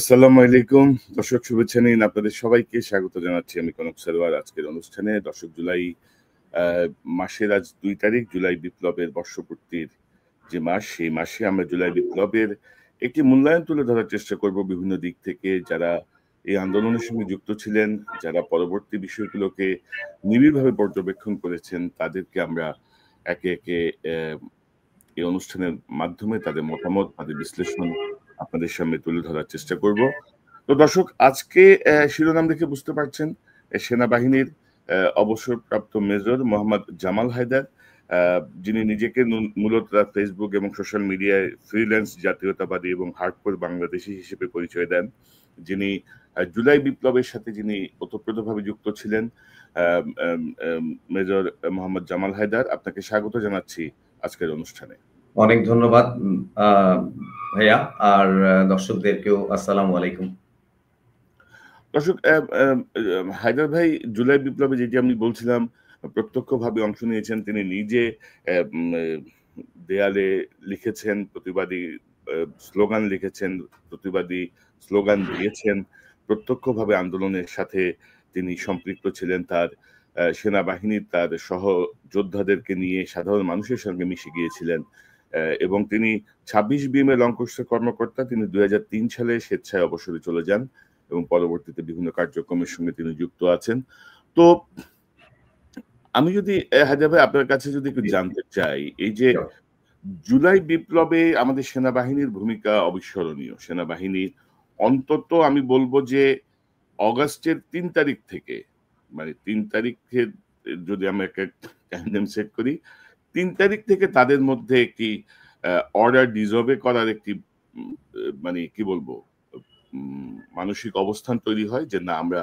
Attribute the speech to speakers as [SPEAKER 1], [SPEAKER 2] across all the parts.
[SPEAKER 1] আসসালামু আলাইকুম দর্শক, শুভেচ্ছা নিন। আপনাদের সবাইকে স্বাগত জানাচ্ছি আমি কনক সারোয়ার আজকের অনুষ্ঠানে। দর্শক, জুলাই মাসের আজ ২ তারিখ, জুলাই বিপ্লবের বর্ষপূর্তির যে মাস, সেই মাসে আমরা জুলাই বিপ্লবের একটি মূল্যায়ন তুলে ধরার চেষ্টা করব বিভিন্ন দিক থেকে। যারা এই আন্দোলনের সঙ্গে যুক্ত ছিলেন, যারা পরবর্তী বিষয়গুলোকে নিবিড়ভাবে পর্যবেক্ষণ করেছেন, তাদেরকে আমরা একে একে এই অনুষ্ঠানের মাধ্যমে তাদের মতামত, তাদের বিশ্লেষণ আপনাদের সামনে তুলে ধরার চেষ্টা করব। তো দর্শক, আজকে শিরোনাম দেখে বুঝতে পারছেন, সেনাবাহিনীর অবসরপ্রাপ্ত মেজর মোহাম্মদ জামাল হায়দার, যিনি নিজেকে মূলত ফেসবুক এবং সোশ্যাল মিডিয়ায় ফ্রিল্যান্স জাতীয়তাবাদী এবং হার্ডকোর বাংলাদেশি হিসেবে পরিচয় দেন, যিনি জুলাই বিপ্লবের সাথে যিনি ওতপ্রোতভাবে যুক্ত ছিলেন। মেজর মোহাম্মদ জামাল হায়দার, আপনাকে স্বাগত জানাচ্ছি আজকের অনুষ্ঠানে।
[SPEAKER 2] অনেক ধন্যবাদ ভাইয়া, আর দর্শকদেরকেও আসসালামু আলাইকুম।
[SPEAKER 1] দর্শক, হায়দার ভাই জুলাই বিপ্লবে, যেটি আমি বলছিলাম, প্রত্যক্ষভাবে অংশ নিয়েছেন। তিনি নিজে দেয়ালে লিখেছেন, প্রতিবাদী স্লোগান লিখেছেন, প্রতিবাদী স্লোগান দিয়েছেন। প্রত্যক্ষভাবে আন্দোলনের সাথে তিনি সম্পৃক্ত ছিলেন। তার সেনাবাহিনীর তার সহযোদ্ধাদেরকে নিয়ে সাধারণ মানুষের সঙ্গে মিশে গিয়েছিলেন এবং তিনি ২৬ বিএমএ লঙ্কোষ্ঠের কর্মকর্তা। তিনি ২০০৩ সালে স্বেচ্ছায় অবসরে চলে যান এবং পরবর্তীতে বিভিন্ন কার্যক্রমের সঙ্গে তিনি যুক্ত আছেন। তো আমি যদি হায়দার ভাই আপনার কাছে যদি একটু জানতে চাই, এই যে জুলাই বিপ্লবে আমাদের সেনাবাহিনীর ভূমিকা অবিস্মরণীয়। সেনাবাহিনী অন্তত আমি বলবো যে অগাস্টের ৩ তারিখ থেকে, মানে ৩ তারিখে যদি আমরা একটা টাইম সেট করি, ৩ তারিখ থেকে তাদের মধ্যে একটি অর্ডার ডিসঅবে করার একটি মানে কি বলবো মানসিক অবস্থান তৈরি হয় যে না, আমরা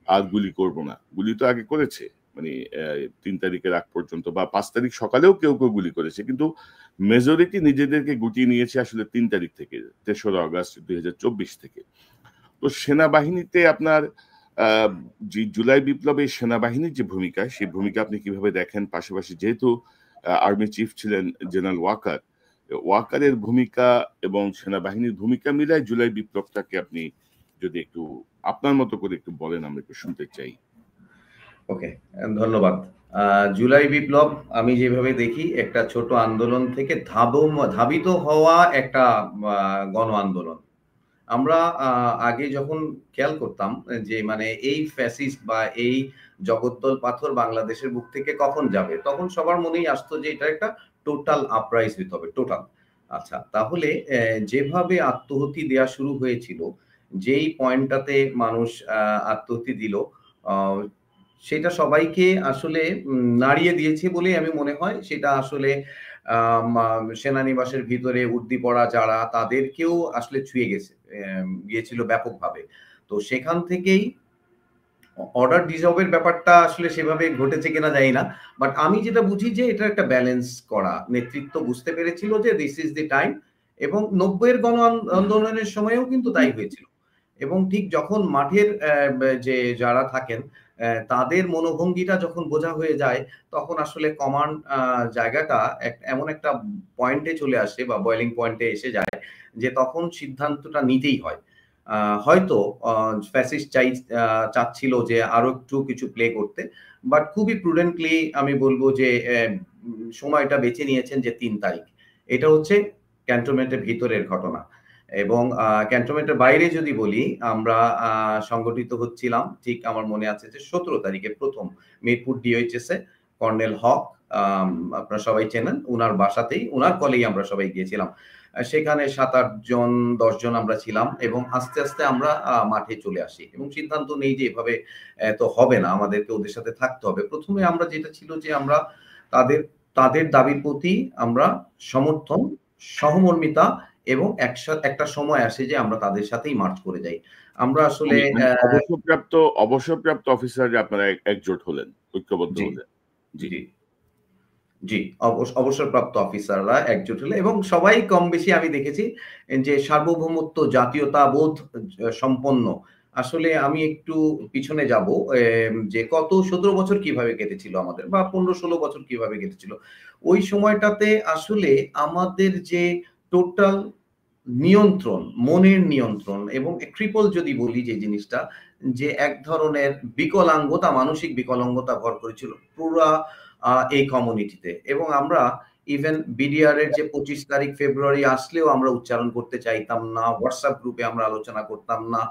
[SPEAKER 1] আর গুলি করব না। গুলি তো আগে করেছে, মানে ৩ তারিখের আগ পর্যন্ত বা ৫ তারিখ সকালেও কেউ কেউ গুলি করেছে, কিন্তু মেজরিটি নিজেদেরকে গুটিয়ে নিয়েছে আসলে ৩ তারিখ থেকে, ৩রা আগস্ট ২০২৪ থেকে। তো সেনাবাহিনীতে আপনার যে জুলাই বিপ্লবে সেনাবাহিনীর যে ভূমিকা, সেই ভূমিকা আপনি কিভাবে দেখেন? পাশাপাশি যেহেতু আর্মি চিফ ছিলেন জেনারেল ওয়াকারের ভূমিকা এবং সেনাবাহিনীর ভূমিকা মিলায় জুলাই বিপ্লবটাকে আপনি যদি একটু আপনার মতো করে একটু বলেন, আমরা একটু শুনতে চাই।
[SPEAKER 2] ওকে, ধন্যবাদ। জুলাই বিপ্লব আমি যেভাবে দেখি, একটা ছোট আন্দোলন থেকে ধাবিত হওয়া একটা গণ আন্দোলন। আমরা আগে যখন খেয়াল করতাম যে মানে এই ফ্যাসিস্ট বা এই জগদ্দল পাথর বাংলাদেশের বুক থেকে কখন যাবে, তখন সবার মনেই আসতো যে এটা একটা টোটাল আপরাইজ হতে হবে, টোটাল। আচ্ছা, তাহলে যেভাবে আত্মহতি দেয়া শুরু হয়েছিল, যেই পয়েন্টটাতে মানুষ আত্মহতি দিল, সেটা সবাইকে আসলে নাড়িয়ে দিয়েছে বলে আমি মনে হয়। সেটা আসলে সেনানিবাসের ভিতরে উর্দি পড়া যারা, তাদেরকেও আসলে ছুঁয়ে গিয়েছিল ব্যাপকভাবে। তো সেখান থেকেই অর্ডার ডিসঅবের ব্যাপারটা আসলে সেভাবে ঘটেছে কিনা জানি না, বাট আমি যেটা বুঝি যে এটা একটা ব্যালেন্স করা। নেতৃত্ব বুঝতে পেরেছিল যে দিস ইজ দি টাইম, এবং ৯০-এর গণ আন্দোলনের সময়েও কিন্তু তাই হয়েছিল। এবং ঠিক যখন মাঠের যে যারা থাকেন তাদের মনোভঙ্গিটা যখন বোঝা হয়ে যায়, তখন আসলে কমান্ড জায়গাটা এমন একটা পয়েন্টে চলে আসে বা বয়েলিং পয়েন্টে এসে যায় যে তখন সিদ্ধান্তটা নিতেই হয়। হয়তো ফ্যাসিস্ট চাচ্ছিল যে আরো একটু কিছু প্লে করতে, বাট খুবই প্রুডেন্টলি আমি বলবো যে সময়টা বেছে নিয়েছেন যে ৩ তারিখ। এটা হচ্ছে ক্যান্টনমেন্টের ভিতরের ঘটনা। এবং ক্যান্টনমেন্টের বাইরে যদি বলি, আমরা সংগঠিত হচ্ছিলাম, ঠিক আমার মনে আছে যে ১৭ তারিখে প্রথম মিরপুর ডিওএইচএস এ কর্নেল হক, আপনারা সবাই চেনেন, উনার বাসাতেই, উনার কলেই আমরা সবাই গিয়েছিলাম। সেখানে ৭-৮ জন ১০ জন আমরা ছিলাম এবং আস্তে আস্তে আমরা মাঠে চলে আসি এবং সিদ্ধান্ত নেই যে এভাবে তো হবে না, আমাদেরকে ওদের সাথে থাকতে হবে। প্রথমে আমরা যেটা ছিল যে আমরা তাদের দাবির প্রতি আমরা সমর্থন, সহমর্মিতা এবং একটা সময় আসে যে আমরা তাদের সাথেই মার্চ করে যাই। আমরা আসলে
[SPEAKER 1] অবসরপ্রাপ্ত অফিসার আপনারা একজোট হলেন, ঐক্যবদ্ধ হলেন।
[SPEAKER 2] জি জি, অবসরপ্রাপ্ত অফিসাররা একজোট হলে এবং সবাই কম বেশি আমি দেখেছি যে সার্বভৌমত্ব, জাতীয়তাবোধ সম্পন্ন। আসলে আমি একটু পিছনে যাব, যে কত ১৭ বছর কিভাবে কেটেছিল আমাদের, বা ১৫-১৬ বছর কিভাবে কেটেছিল। ওই সময়টাতে আসলে আমাদের যে টোটাল নিয়ন্ত্রণ, মনের নিয়ন্ত্রণ এবং ট্রিপল যদি বলি যে জিনিসটা, যে এক ধরনের বিকলাঙ্গতা, মানসিক বিকলাঙ্গতা ভর করেছিল পুরা এই কমিউনিটিতে। এবং আমরা ইভেন বিডিআর এর যে 25 তারিখ ফেব্রুয়ারি আসলেও আমরা উচ্চারণ করতে চাইতাম না, হোয়াটসঅ্যাপ গ্রুপে আমরা আলোচনা করতাম না।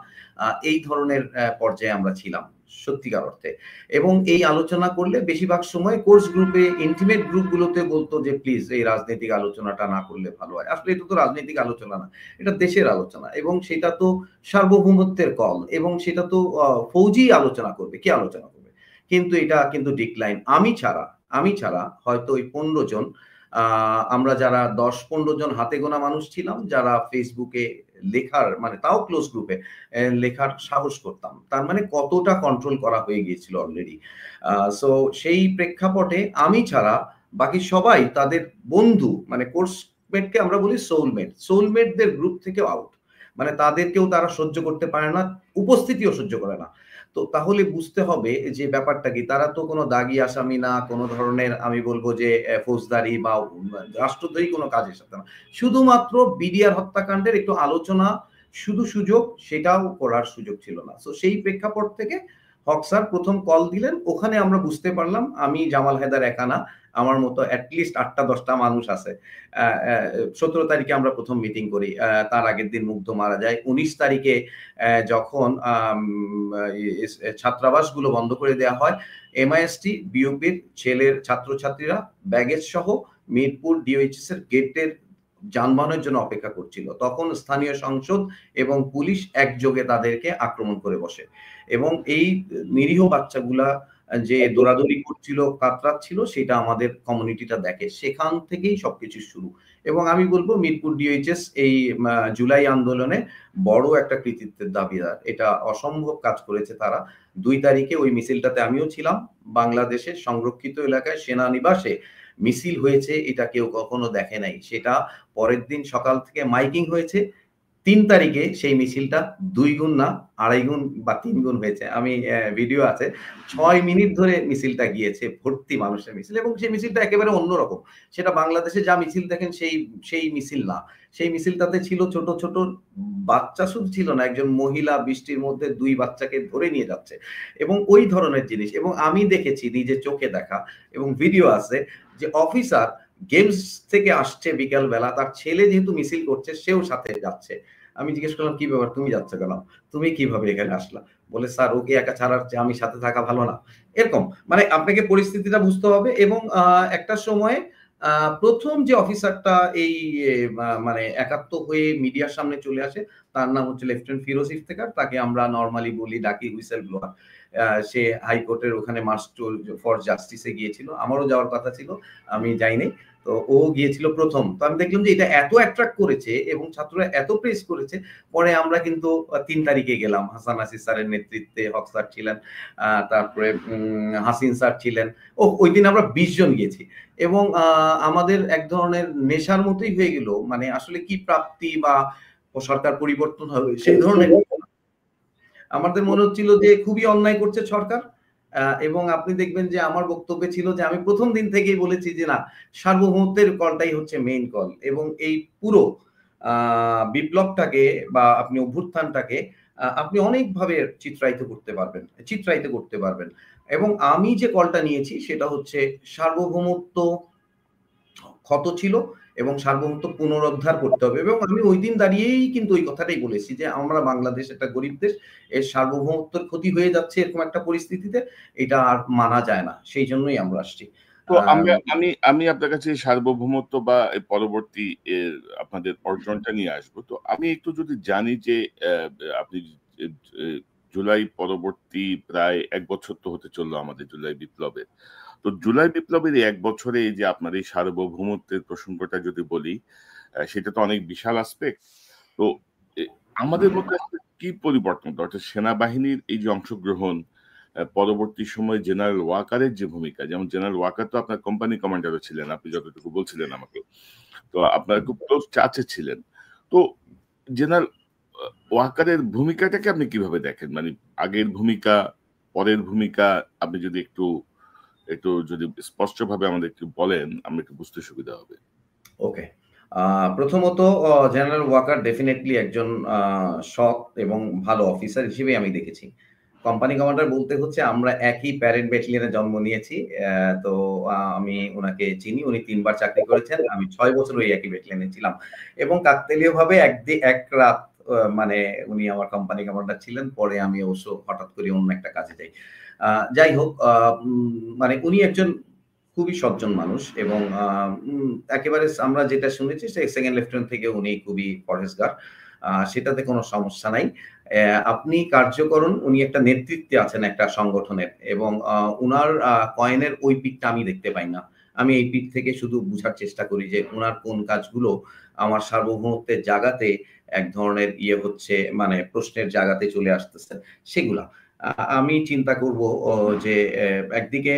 [SPEAKER 2] এই ধরনের পর্যায়ে আমরা ছিলাম সত্যিকার অর্থে। এবং এই আলোচনা করলে বেশিরভাগ সময় কোর্স গ্রুপে, ইন্টিমেট গ্রুপগুলোতে বলতো যে প্লিজ এই রাজনৈতিক আলোচনাটা না করলে ভালো হয়। আসলে এটা তো রাজনৈতিক আলোচনা না, এটা দেশের আলোচনা এবং সেটা তো সার্বভৌমত্বের কল এবং সেটা তো ফৌজি আলোচনা করবে, কে আলোচনা করবে? কিন্তু এটা কিন্তু ডিক্লাইন। আমি ছাড়া হয়তো ওই 15 জন, আমরা যারা 10-15 জন হাতে গোনা মানুষ ছিলাম যারা ফেসবুকে লেখার, মানে তাও ক্লোজ গ্রুপে লেখার সাহস করতাম। তার মানে কতটা কন্ট্রোল করা হয়ে গিয়েছিল অলরেডি। সো সেই প্রেক্ষাপটে আমি ছাড়া বাকি সবাই তাদের বন্ধু, মানে কোর্সমেটকে আমরা বলি সোলমেট, সোলমেটদের গ্রুপ থেকেও আউট। মানে তাদেরকেও তারা সহ্য করতে পারে না, উপস্থিতিও সহ্য করে না। তো তাহলে বুঝতে হবে যে ব্যাপারটা কি, তারা তো কোনো দাগী আসামি না, কোনো ধরনের আমি বলবো যে ফৌজদারি বা রাষ্ট্রদ্রোহী কোনো কাজের সাথে না। শুধুমাত্র বিডিআর হত্যাকাণ্ডের একটু আলোচনা, শুধু সুযোগ, সেটাও করার সুযোগ ছিল না। সো সেই প্রেক্ষাপট থেকে হক স্যার প্রথম কল দিলেন, ওখানে আমরা বুঝতে পারলাম আমি জামাল হায়দার একা না, আমার মতো অ্যাটলিস্ট 8টা-10টা মানুষ আছে। 17 তারিখে আমরা প্রথম মিটিং করি, তার আগের দিন মুগ্ধ মারা যায়। 19 তারিখে যখন ছাত্রাবাসগুলো বন্ধ করে দেওয়া হয়, এমআইএসটি বিওপির ছেলের ছাত্রছাত্রীরা ব্যাগেজ সহ মিরপুর ডিওএইচএস এর গেটের যানবাহনের জন্য অপেক্ষা করছিল। তখন স্থানীয় সংসদ এবং পুলিশ একযোগে তাদেরকে আক্রমণ করে বসে এবং এই নিরীহ বাচ্চাগুলা যে দৌড়াদৌড়ি করছিল, কাতরাচ্ছিল, সেটা আমাদের কমিউনিটিটা দেখে। সেখান থেকেই সবকিছু শুরু। এবং আমি বলবো মিরপুর ডিওএইচএস এই জুলাই আন্দোলনে বড় একটা কৃতিত্বের দাবিদার। এটা অসম্ভব কাজ করেছে তারা। 2 তারিখে ওই মিছিলটাতে আমিও ছিলাম। বাংলাদেশের সংরক্ষিত এলাকায় সেনানিবাসে মিছিল হয়েছে, এটা কেউ কখনো দেখে নাই। সেটা পরের দিন সকাল থেকে মাইকিং হয়েছে। 3 তারিখে সেই মিছিলটা 2 গুণ না 2.5 গুণ বা 3 গুণ হয়েছে। আমি ভিডিও আছে। 6 মিনিট ধরে মিছিলটা গিয়েছে, ভর্তি মানুষের মিছিল এবং সেই মিছিলটা একেবারে অন্যরকম। সেটা বাংলাদেশে যা মিছিল দেখেন সেই মিছিল না। সেই মিছিলটাতে ছিল ছোট, ছোট বাচ্চা, শুধু ছিল না, একজন মহিলা বৃষ্টির মধ্যে 2 বাচ্চাকে ধরে নিয়ে যাচ্ছে এবং ওই ধরনের জিনিস। এবং আমি দেখেছি, নিজের চোখে দেখা এবং ভিডিও আছে যে অফিসার গেমস থেকে আসছে বিকাল বেলা, তার ছেলে যেহেতু মিছিল করছে সেও সাথে যাচ্ছে। আমি জিজ্ঞেস করলাম কি ব্যাপার, তুমি যাচ্ছ কেন? তুমি কিভাবে এখানে আসলা? বলে স্যার ওকে একা ছাড়ার চেয়ে আমি সাথে থাকা ভালো না। এরকম মানে আপনাকে পরিস্থিতিটা বুঝতে হবে এবং একটা সময়ে প্রথম যে অফিসারটা এই মানে একাত্ম হয়ে মিডিয়ার সামনে চলে আসে, তার নাম হচ্ছে লেফটেন্যান্ট ফিরোজ ইফতেখার। তাকে আমরা নরমালি বলি, ডাকি হুইসেল ব্লোয়ার। সে হাইকোর্টের ওখানে মার্চ ফর জাস্টিসে গিয়েছিল। আমারও যাওয়ার কথা ছিল, আমি যাই নাই। তো ও গিয়েছিল প্রথম। তো আমি দেখলাম যে এটা এত অ্যাট্রাক্ট করেছে এবং ছাত্ররা এত প্রেস করেছে, পরে আমরা কিন্তু 3 তারিখে গেলাম। হাসান নাসির স্যারের নেতৃত্বে হক স্যার ছিলেন, তারপরে হাসিন স্যার ছিলেন। ওইদিন আমরা 20 জন গিয়েছি এবং আমাদের এক ধরনের নেশার মতোই হয়ে গেল। মানে আসলে কি প্রাপ্তি বা সরকার পরিবর্তন হবে সেই ধরনের আমাদের মনে হচ্ছিল যে খুবই অন্যায় করছে সরকার। এবং আপনি দেখবেন যে আমার বক্তব্যে ছিল যে আমি প্রথম দিন থেকেই বলেছি যে না, সার্বভৌমত্বের কলটাই হচ্ছে মেইন কল এবং এই পুরো বিপ্লবটাকে বা আপনি অভ্যুত্থানটাকে আপনি অনেকভাবে চিত্রায়িত করতে পারবেন এবং আমি যে কলটা নিয়েছি সেটা হচ্ছে সার্বভৌমত্ব ক্ষত ছিল এবং সার্বভৌমত্ব পুনরুদ্ধার করতে হবে এবং আমি ওইদিন দাঁড়িয়েই কিন্তু ওই কথাটাই বলেছি যে আমরা বাংলাদেশ একটা গরিব দেশ, এর সার্বভৌমত্বের ক্ষতি হয়ে যাচ্ছে এরকম একটা পরিস্থিতিতে, এটা আর মানা যায় না। সেই জন্যই আমরা আসছি।
[SPEAKER 1] তো আমি আপনার কাছে সার্বভৌমত্ব বা পরবর্তী আপনাদের অর্জনটা নিয়ে আসবো। তো আমি একটু যদি জানি যে আপনি জুলাই পরবর্তী প্রায় 1 বছর তো হতে চললো আমাদের জুলাই বিপ্লবের। তো জুলাই বিপ্লবের এই 1 বছরে এই যে আপনার এই সার্বভৌমত্বের প্রসঙ্গটা যদি বলি, সেটা তো অনেক বিশাল আসপেক্ট। তো আমাদের মধ্যে কি পরিবর্তন, অর্থাৎ সেনাবাহিনীর এই যে অংশগ্রহণ, পরবর্তী সময়ে জেনারেল ওয়াকারের যে ভূমিকা, যেমন জেনারেল ওয়াকার তো আপনার কোম্পানি কমান্ডারও ছিলেন, আপনি যতটুকু বলছিলেন আমাকে। তো আপনার খুব ক্লোজ চাচা ছিলেন। তো জেনারেল ওয়াকারের ভূমিকাটাকে আপনি কিভাবে দেখেন? মানে আগের ভূমিকা, পরের ভূমিকা আপনি যদি একটু যদি স্পষ্টভাবে আমাদের একটু বলেন, আমরা একটু বুঝতে সুবিধা হবে।
[SPEAKER 2] ওকে। প্রথমত জেনারেল ওয়াকার ডেফিনেটলি একজন সৎ এবং ভালো অফিসার হিসেবে আমি দেখেছি। কোম্পানি কমান্ডার বলতে হচ্ছে আমরা একই প্যারেড ব্যাটালিয়নে জন্ম নিয়েছি। তো আমি উনাকে চিনি। উনি ৩ বার চাকরি করেছেন। আমি ৬ বছর ওই একই ব্যাটালিয়নে ছিলাম। এবং কাকতালীয়ভাবে এক রাত মানে উনি আমার কোম্পানি কমান্ডার ছিলেন। পরে আমি অবশ্য হঠাৎ করে অন্য একটা কাজে যাই। যাই হোক মানে উনি একজন খুবই সজ্জন মানুষ এবং একেবারে আমরা যেটা শুনেছি সেকেন্ড লেফটেন্যান্ট থেকে উনি খুবই পরহেজগার। সেটাতে কোনো সমস্যা নাই। আপনি কার্যকরণ উনি একটা নেতৃত্বে আছেন একটা সংগঠনের এবং উনার কয়েনের ওই পিঠটা আমি দেখতে পাই না। আমি এই পিঠ থেকে শুধু বুঝার চেষ্টা করি যে উনার কোন কাজগুলো আমার সার্বভৌমত্বের জায়গাতে এক ধরনের হচ্ছে মানে প্রশ্নের জায়গাতে চলে আসতেছে সেগুলা। আমি চিন্তা করব যে একদিকে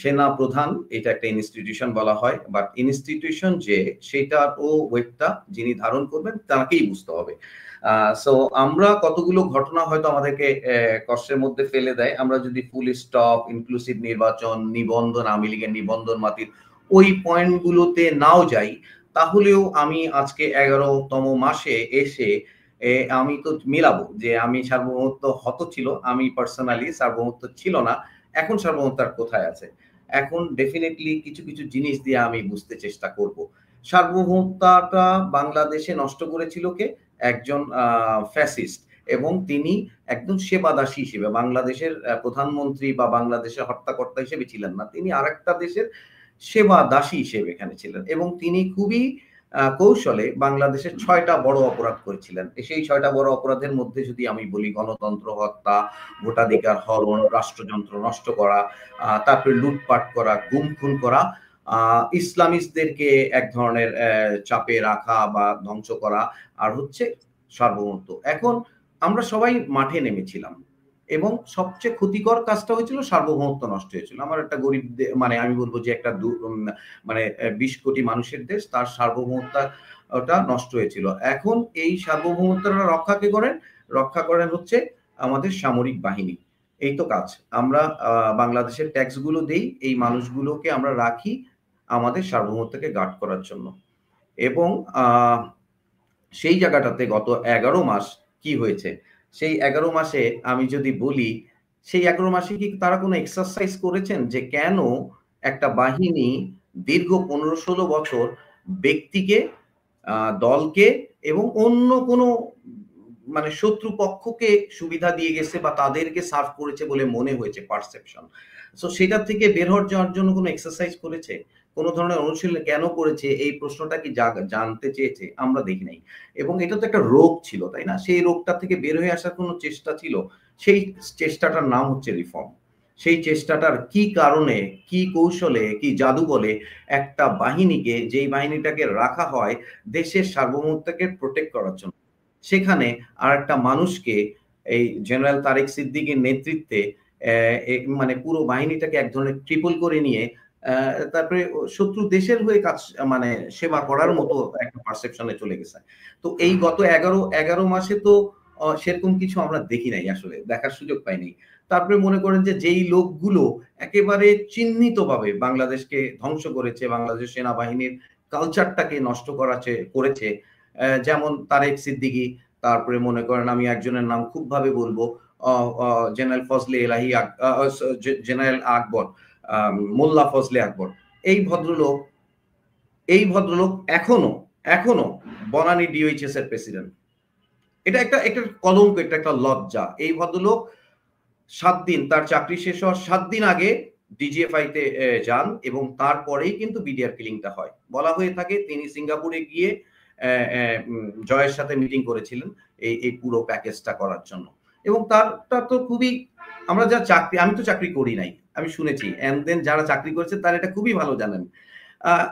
[SPEAKER 2] সেনা প্রধান এটা একটা ইনস্টিটিউশন বলা হয়, বাট ইনস্টিটিউশন যে সেটারও ওয়েটটা যিনি ধারণ করবেন তাকেই বুঝতে হবে। সো আমরা কতগুলো ঘটনা হয়তো আমাদেরকে কষ্টের মধ্যে ফেলে দেয়। আমরা যদি ফুল স্টপ, ইনক্লুসিভ নির্বাচন, নিবন্ধন, আওয়ামী লীগের নিবন্ধন মাতির ওই পয়েন্ট গুলোতে নাও যাই, তাহলেও আমি আজকে ১১তম মাসে এসে আমি তো মিলাবো যে আমি সার্বভৌমত্ব ছিল, আমি পার্সোনালি সার্বভৌমত্ব ছিল না। এখন সার্বভৌমত্ব কোথায় আছে? এখন ডেফিনিটলি কিছু, কিছু জিনিস দিয়ে আমি বুঝতে চেষ্টা করব। সার্বভৌমত্বটা বাংলাদেশে নষ্ট করেছিল কে? একজন ফ্যাসিস্ট এবং তিনি একদম সেবাদাসী হিসেবে বাংলাদেশের প্রধানমন্ত্রী বা বাংলাদেশের হর্তাকর্তা হিসেবে ছিলেন না। তিনি আরেকটা দেশের সেবাদাসী হিসেবে এখানে ছিলেন এবং তিনি খুবই কৌশলে বাংলাদেশের ৬ টা বড় অপরাধ করেছিলেন। সেই ৬ টা বড় অপরাধের মধ্যে যদি আমি বলি গণতন্ত্র হত্যা, ভোটাধিকার হরণ, রাষ্ট্রযন্ত্র নষ্ট করা, তারপরে লুটপাট করা, গুম-খুন করা, ইসলামিস্টদেরকে এক ধরনের চাপে রাখা বা ধ্বংস করা, আর হচ্ছে সার্বভৌমত্ব। এখন আমরা সবাই মাঠে নেমেছিলাম এবং সবচেয়ে ক্ষতিকর কাজটা হয়েছিল সার্বভৌমত্ব নষ্ট হয়েছিল। আমার একটা গরিব মানে আমি বলব যে একটা মানে ২০ কোটি মানুষের দেশ, তার সার্বভৌমত্বটা নষ্ট হয়েছিল। এখন এই সার্বভৌমত্বটা রক্ষা কে করেন? রক্ষা করেন হচ্ছে আমাদের সামরিক বাহিনী। এই তো কাজ। আমরা বাংলাদেশের ট্যাক্স গুলো দেই, এই মানুষগুলোকে আমরা রাখি আমাদের সার্বভৌমত্বকে গার্ড করার জন্য। এবং সেই জায়গাটাতে গত ১১ মাস কি হয়েছে? সেই ১১ মাসে আমি যদি বলি, সেই ১১ মাসে কি তারা কোনো এক্সারসাইজ করেছেন যে কেন একটা বাহিনী দীর্ঘ ১৫-১৬ বছর ব্যক্তিকে, দলকে এবং অন্য কোনো মানে শত্রু পক্ষকে সুবিধা দিয়ে গেছে বা তাদেরকে সার্ভ করেছে বলে মনে হয়েছে পারসেপশন। সো সেটা থেকে বের হওয়ার যাওয়ার জন্য কোনো এক্সারসাইজ করেছে? কোন ধরনের অনুশীলন কেন করেছে? এই প্রশ্নটা কি জানতে চেয়েছে? আমরা দেখি নাই। এবং এটা তো একটা রোগ ছিল, তাই না? সেই রোগটা থেকে বের হয়ে আসার কোনো চেষ্টা ছিল? সেই চেষ্টাটার নাম হচ্ছে রিফর্ম। সেই চেষ্টাটার কি কারণে, কি কৌশলে, কি জাদু বলে একটা বাহিনীকে, যেই বাহিনীটাকে রাখা হয় দেশের সার্বভৌমত্বকে প্রটেক্ট করার জন্য, সেখানে আরেকটা মানুষকে এই জেনারেল তারেক সিদ্দিকীর নেতৃত্বে মানে পুরো বাহিনীটাকে এক ধরনের ট্রিপল করে নিয়ে তারপরে শত্রু দেশের হয়ে কাজ মানে সেবা করার মতো একটা পারসেপশনে চলে গেছে। তো এই গত ১১ মাসে তো সেরকম কিছু আমরা দেখি নাই আসলে। দেখার সুযোগ পাইনি। তারপরে মনে করেন যে যেই লোকগুলো একেবারে চিহ্নিতভাবে বাংলাদেশকে ধ্বংস করেছে, বাংলাদেশ সেনাবাহিনীর কালচারটাকে নষ্ট করেছে, যেমন তারেক সিদ্দিকী, তারপরে মনে করেন আমি একজনের নাম খুব ভাবে বলবো, জেনারেল ফজলে এলাহি, জেনারেল আকবর, মোল্লা ফজলে আকবর। এই ভদ্রলোক এখনো বনানী ডিওএইচএস এর প্রেসিডেন্ট। এটা একটা কলঙ্ক, এটা একটা লজ্জা। এই ভদ্রলোক ৭ দিন তার চাকরি শেষ হওয়ার ৭ দিন আগে ডিজিএফআই তে যান এবং তারপরেই কিন্তু বিডিআর কিলিংটা হয়। বলা হয়ে থাকে তিনি সিঙ্গাপুরে গিয়ে জয়ের সাথে মিটিং করেছিলেন এই পুরো প্যাকেজটা করার জন্য। এবং তারটা তো খুবই, আমরা যা চাকরি, আমি তো চাকরি করি নাই, আমি শুনেছি, এন্ড দেন যারা চাকরি করেছে তারা এটা খুবই ভালো জানেন।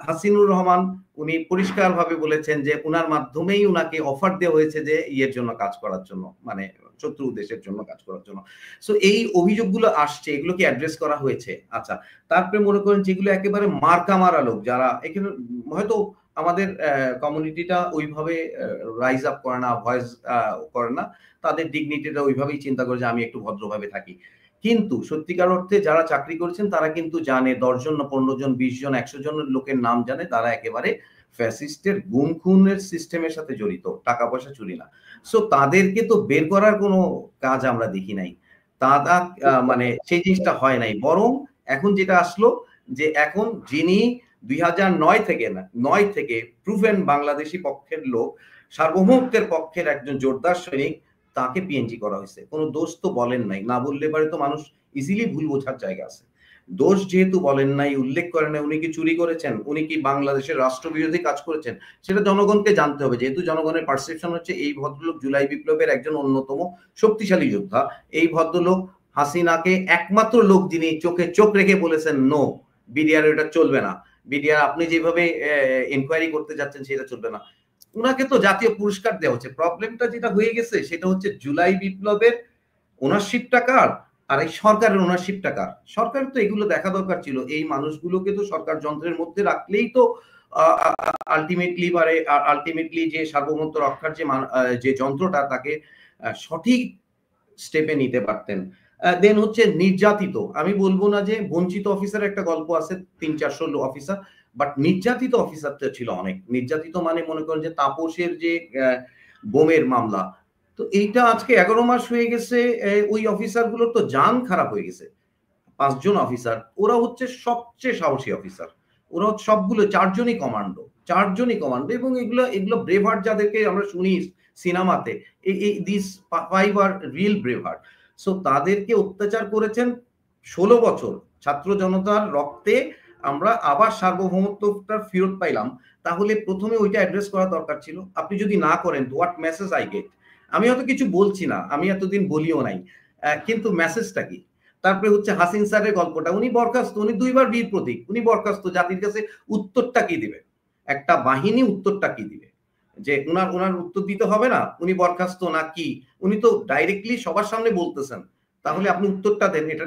[SPEAKER 2] হাসিনুর রহমান উনি পরিষ্কারভাবে বলেছেন যে উনার মাধ্যমেই উনাকে অফার দেওয়া হয়েছে যে ইয়ের জন্য কাজ করার জন্য, মানে শত্রু দেশের জন্য কাজ করার জন্য। সো এই অভিযোগগুলো আসছে, এগুলো কি অ্যাড্রেস করা হয়েছে? আচ্ছা, তারপরে মনে করেন যেগুলো একেবারে মার্কা মারা লোক, যারা এখানে হয়তো আমাদের কমিউনিটিটা ওইভাবে রাইজ আপ করে না, ভয়েস করে না, তাদের ডিগনিটিটা ওইভাবেই চিন্তা করে যে আমি একটু ভদ্রভাবে থাকি। কিন্তু সত্যিকার অর্থে যারা চাকরি করেছেন তারা কিন্তু জানে ১০ জন না ১৫ জন, ২০ জন, ১০০ জন লোকের নাম জানে, তারা একেবারে ফ্যাসিস্টের গুম খুনের সিস্টেমের সাথে জড়িত, টাকা পয়সা চুরি না। সো তাদেরকে তো বের করার কোনো কাজ আমরা দেখি নাই। তারা মানে সেই জিনিসটা হয় নাই, বরং এখন যেটা আসলো যে এখন যিনি 2009 থেকে প্রুভেন বাংলাদেশি পক্ষের লোক, সার্বভৌমত্বের পক্ষের একজন জোরদার সৈনিক, তাকে পিএনজি করা হয়েছে। কোনো দোষ তো বলেন নাই, না বললে পারে তো মানুষ ইজিলি ভুল বোঝার জায়গা আছে। দোষ যেহেতু বলেন নাই, উল্লেখ করেন নাই, উনি কি চুরি করেছেন, উনি কি বাংলাদেশের রাষ্ট্রবিরোধী কাজ করেছেন, সেটা জনগণকে জানতে হবে। যেহেতু জনগণের পারসেপশন হচ্ছে এই ভদ্রলোক জুলাই বিপ্লবের একজন অন্যতম শক্তিশালী যোদ্ধা, এই ভদ্রলোক হাসিনাকে একমাত্র লোক যিনি চোখে চোখ রেখে বলেছেন নো, বিডিআর এটা চলবে না, বিডিআর আপনি যেভাবে ইনকোয়ারি করতে যাচ্ছেন সেটা চলবে না, উনাকে তো জাতীয় পুরস্কার দেওয়া হচ্ছে। প্রবলেমটা যেটা হয়ে গেছে সেটা হচ্ছে জুলাই বিপ্লবের ওনারশিপটা কার আর এই সরকারের ওনারশিপটা কার। সরকারের তো এগুলো দেখা দরকার ছিল, এই মানুষগুলোকে তো সরকার যন্ত্রের মধ্যে রাখলেই তো আলটিমেটলি যে সার্বভৌমত্ব রক্ষার যে যন্ত্রটা, তাকে সঠিক স্টেপে নিতে পারতেন। দেন হচ্ছে নির্যাতিত, আমি বলবো না যে বঞ্চিত অফিসার একটা গল্প আছে 300-400 অফিসার, বাট নির্যাতিত অফিসার তো ছিল অনেক। নির্যাতিত মানে মনে করেন যে তাপসের যে বোমের মামলা, তো এইটা আজকে 11 মাস হয়ে গেছে, ওই অফিসার গুলোর তো জান খারাপ হয়ে গেছে। 5 জন অফিসার, ওরা হচ্ছে সবচেয়ে সাহসী অফিসার, ওরা সবগুলো 4 জনই কমান্ডো এবং এগুলো ব্রেভহার্ট যাদেরকে আমরা শুনি সিনেমাতে, দিস 5 আর রিয়েল ব্রেভহার্ট। সো তাদেরকে অত্যাচার করেছেন 16 বছর, ছাত্র জনতার রক্তে আমরা আবার সার্বভৌমত্বটা ফেরত পাইলাম। তাহলে প্রথমে ওইটা অ্যাড্রেস করা দরকার ছিল। আপনি যদি না করেন, হোয়াট মেসেজ আই গেট? আমি হয়তো কিছু বলছি না, আমি এতদিন বলিও নাই, কিন্তু মেসেজটা কি? তারপরে হচ্ছে হাসিন স্যারের গল্পটা, উনি বরখাস্ত, উনি 2 বার বীর প্রতীক, উনি বরখাস্ত, জাতির কাছে উত্তরটা কি দিবে? একটা বাহিনী উত্তরটা কি দিবে? যে ওনার উত্তর দিতে হবে না, উনি বরখাস্ত না কি, উনি তো ডাইরেক্টলি সবার সামনে বলতেছেন। তাহলে আপনি উত্তরটা দেন, এটা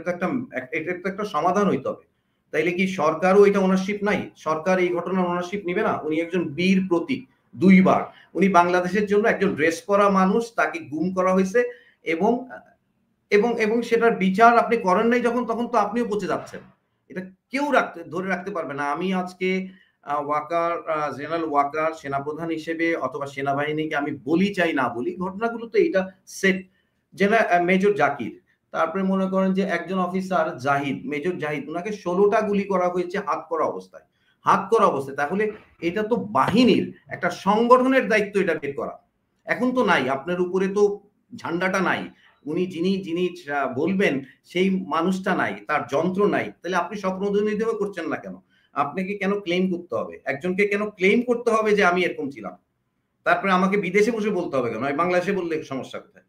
[SPEAKER 2] তো একটা সমাধান হইতে হবে। তাইলে কি সরকারও এটা ওনারশিপ নাই? সরকার এই ঘটনার ওনারশিপ নিবে না? উনি একজন বীর প্রতীক 2 বার, উনি বাংলাদেশের জন্য একজন ড্রেস পরা মানুষ, তাকে গুম করা হয়েছে এবং এবং এবং সেটার বিচার আপনি করেন নাই যখন, তখন তো আপনিও পচে যাচ্ছেন। এটা কেউ ধরে রাখতে পারবে না। আমি আজকে জেনারেল ওয়াকার সেনাপ্রধান হিসেবে অথবা সেনাবাহিনীকে আমি বলি চাই না বলি, ঘটনাগুলো তো এটা সেট। মেজর জাকির, তারপরে মনে করেন যে একজন অফিসার জাহিদ, মেজর জাহিদ, ওনাকে 16টা গুলি করা হয়েছে হাত করা অবস্থায়। তাহলে এটা তো বাহিনীর একটা সংগঠনের দায়িত্ব এটা বের করা। এখন তো নাই, আপনার উপরে তো ঝান্ডাটা নাই, উনি যিনি বলবেন সেই মানুষটা নাই, তার যন্ত্র নাই, তাহলে আপনি স্বপ্নদৈনিক করছেন না কেন? আপনাকে কেন ক্লেম করতে হবে? একজনকে কেন ক্লেম করতে হবে যে আমি এরকম ছিলাম? তারপরে আমাকে বিদেশে বসে বলতে হবে কেন? বাংলাদেশে বললে সমস্যা কোথায়?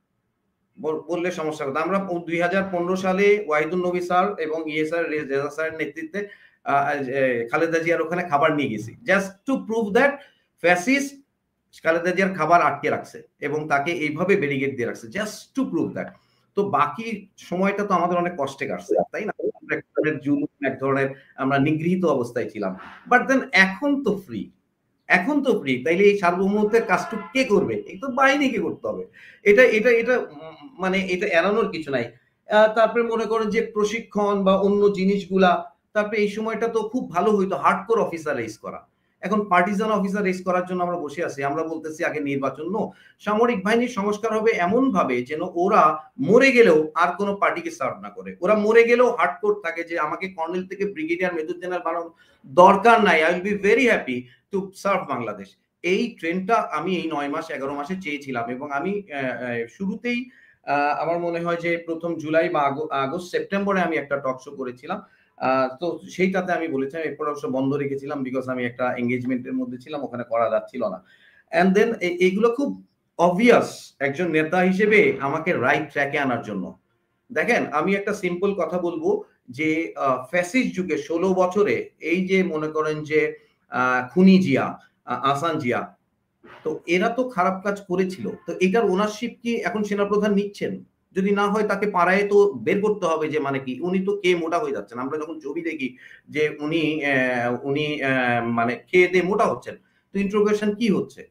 [SPEAKER 2] আমরা 2015 সালে ওয়াহিদুল নবী স্যার এবং ইএসআর রেজা স্যারের নেতৃত্বে খালেদা জিয়ার ওখানে খাবার নিয়ে গেছি, just to prove that fascist Khaleda জিয়ার খাবার আটকে রাখছে এবং তাকে এইভাবে ব্যারিকেড দিয়ে রাখছে, জাস্ট টু প্রুভ দ্যাট। তো বাকি সময়টা তো আমাদের অনেক কষ্টে কাটছে, তাই না? এক ধরনের আমরা নিগৃহীত অবস্থায় ছিলাম, বাট দেন এখন তো ফ্রি। তাইলে এই সার্বভৌমত্বের কাজটুকু কে করবে? এই তো বাহিনীকে করতে হবে। এটা এটা এটা মানে এটা এড়ানোর কিছু নাই। তারপরে মনে করেন যে প্রশিক্ষণ বা অন্য জিনিসগুলা, তারপরে এই সময়টা তো খুব ভালো হইতো হার্ডকোর অফিসার রেস করা। এখন পার্টিজান অফিসার রেস করার জন্য আমরা বসে আছি। আমরা বলতেছি আগে নির্বাচন, সামরিক বাহিনীর সংস্কার হবে এমন ভাবে যেন ওরা মরে গেলেও আর কোনো পার্টিকে সার্ভ না করে, ওরা মরে গেলেও হার্ডকোর থাকে যে আমাকে কর্নেল থেকে ব্রিগেডিয়ার মেজর জেনারেল বানানোর দরকার নাই, I will be very happy to serve Bangladesh. এই ট্রেনটা আমি এই 9 মাস 11 মাসে চেয়েছিলাম এবং আমি শুরুতেই আমার মনে হয় যে প্রথম জুলাই বা আগস্ট সেপ্টেম্বরে আমি একটা টক শো করেছিলাম। তো সেইটাতে আমি বলেছিলাম, এরপর অবশ্য বন্ধ রেখেছিলাম বিকজ আমি একটা এঙ্গেজমেন্টের মধ্যে ছিলাম, ওখানে করা যাচ্ছিল না। এন্ড দেন এইগুলো খুব অবভিয়াস একজন নেতা হিসেবে আমাকে রাইট ট্র্যাকে আনার জন্য। দেখেন, আমি একটা সিম্পল কথা বলবো যে ফ্যাসিস্ট যুগে 16 বছরে এই যে মনে করেন যে খুনি জিয়া, আহসান জিয়া, তো এরা তো খারাপ কাজ করেছিল, তো এটার ওনারশিপ কি এখন সেনাপ্রধান নিচ্ছেন? যদি না হয় তাকে পাড়ায় তো বের করতে হবে যে মানে কি, উনি তো কে মোটা হয়ে যাচ্ছেন। আমরা যখন ছবি দেখি যে উনি মানে খেয়ে দিয়ে মোটা হচ্ছেন, তো ইন্ট্রোগেশন কি হচ্ছে?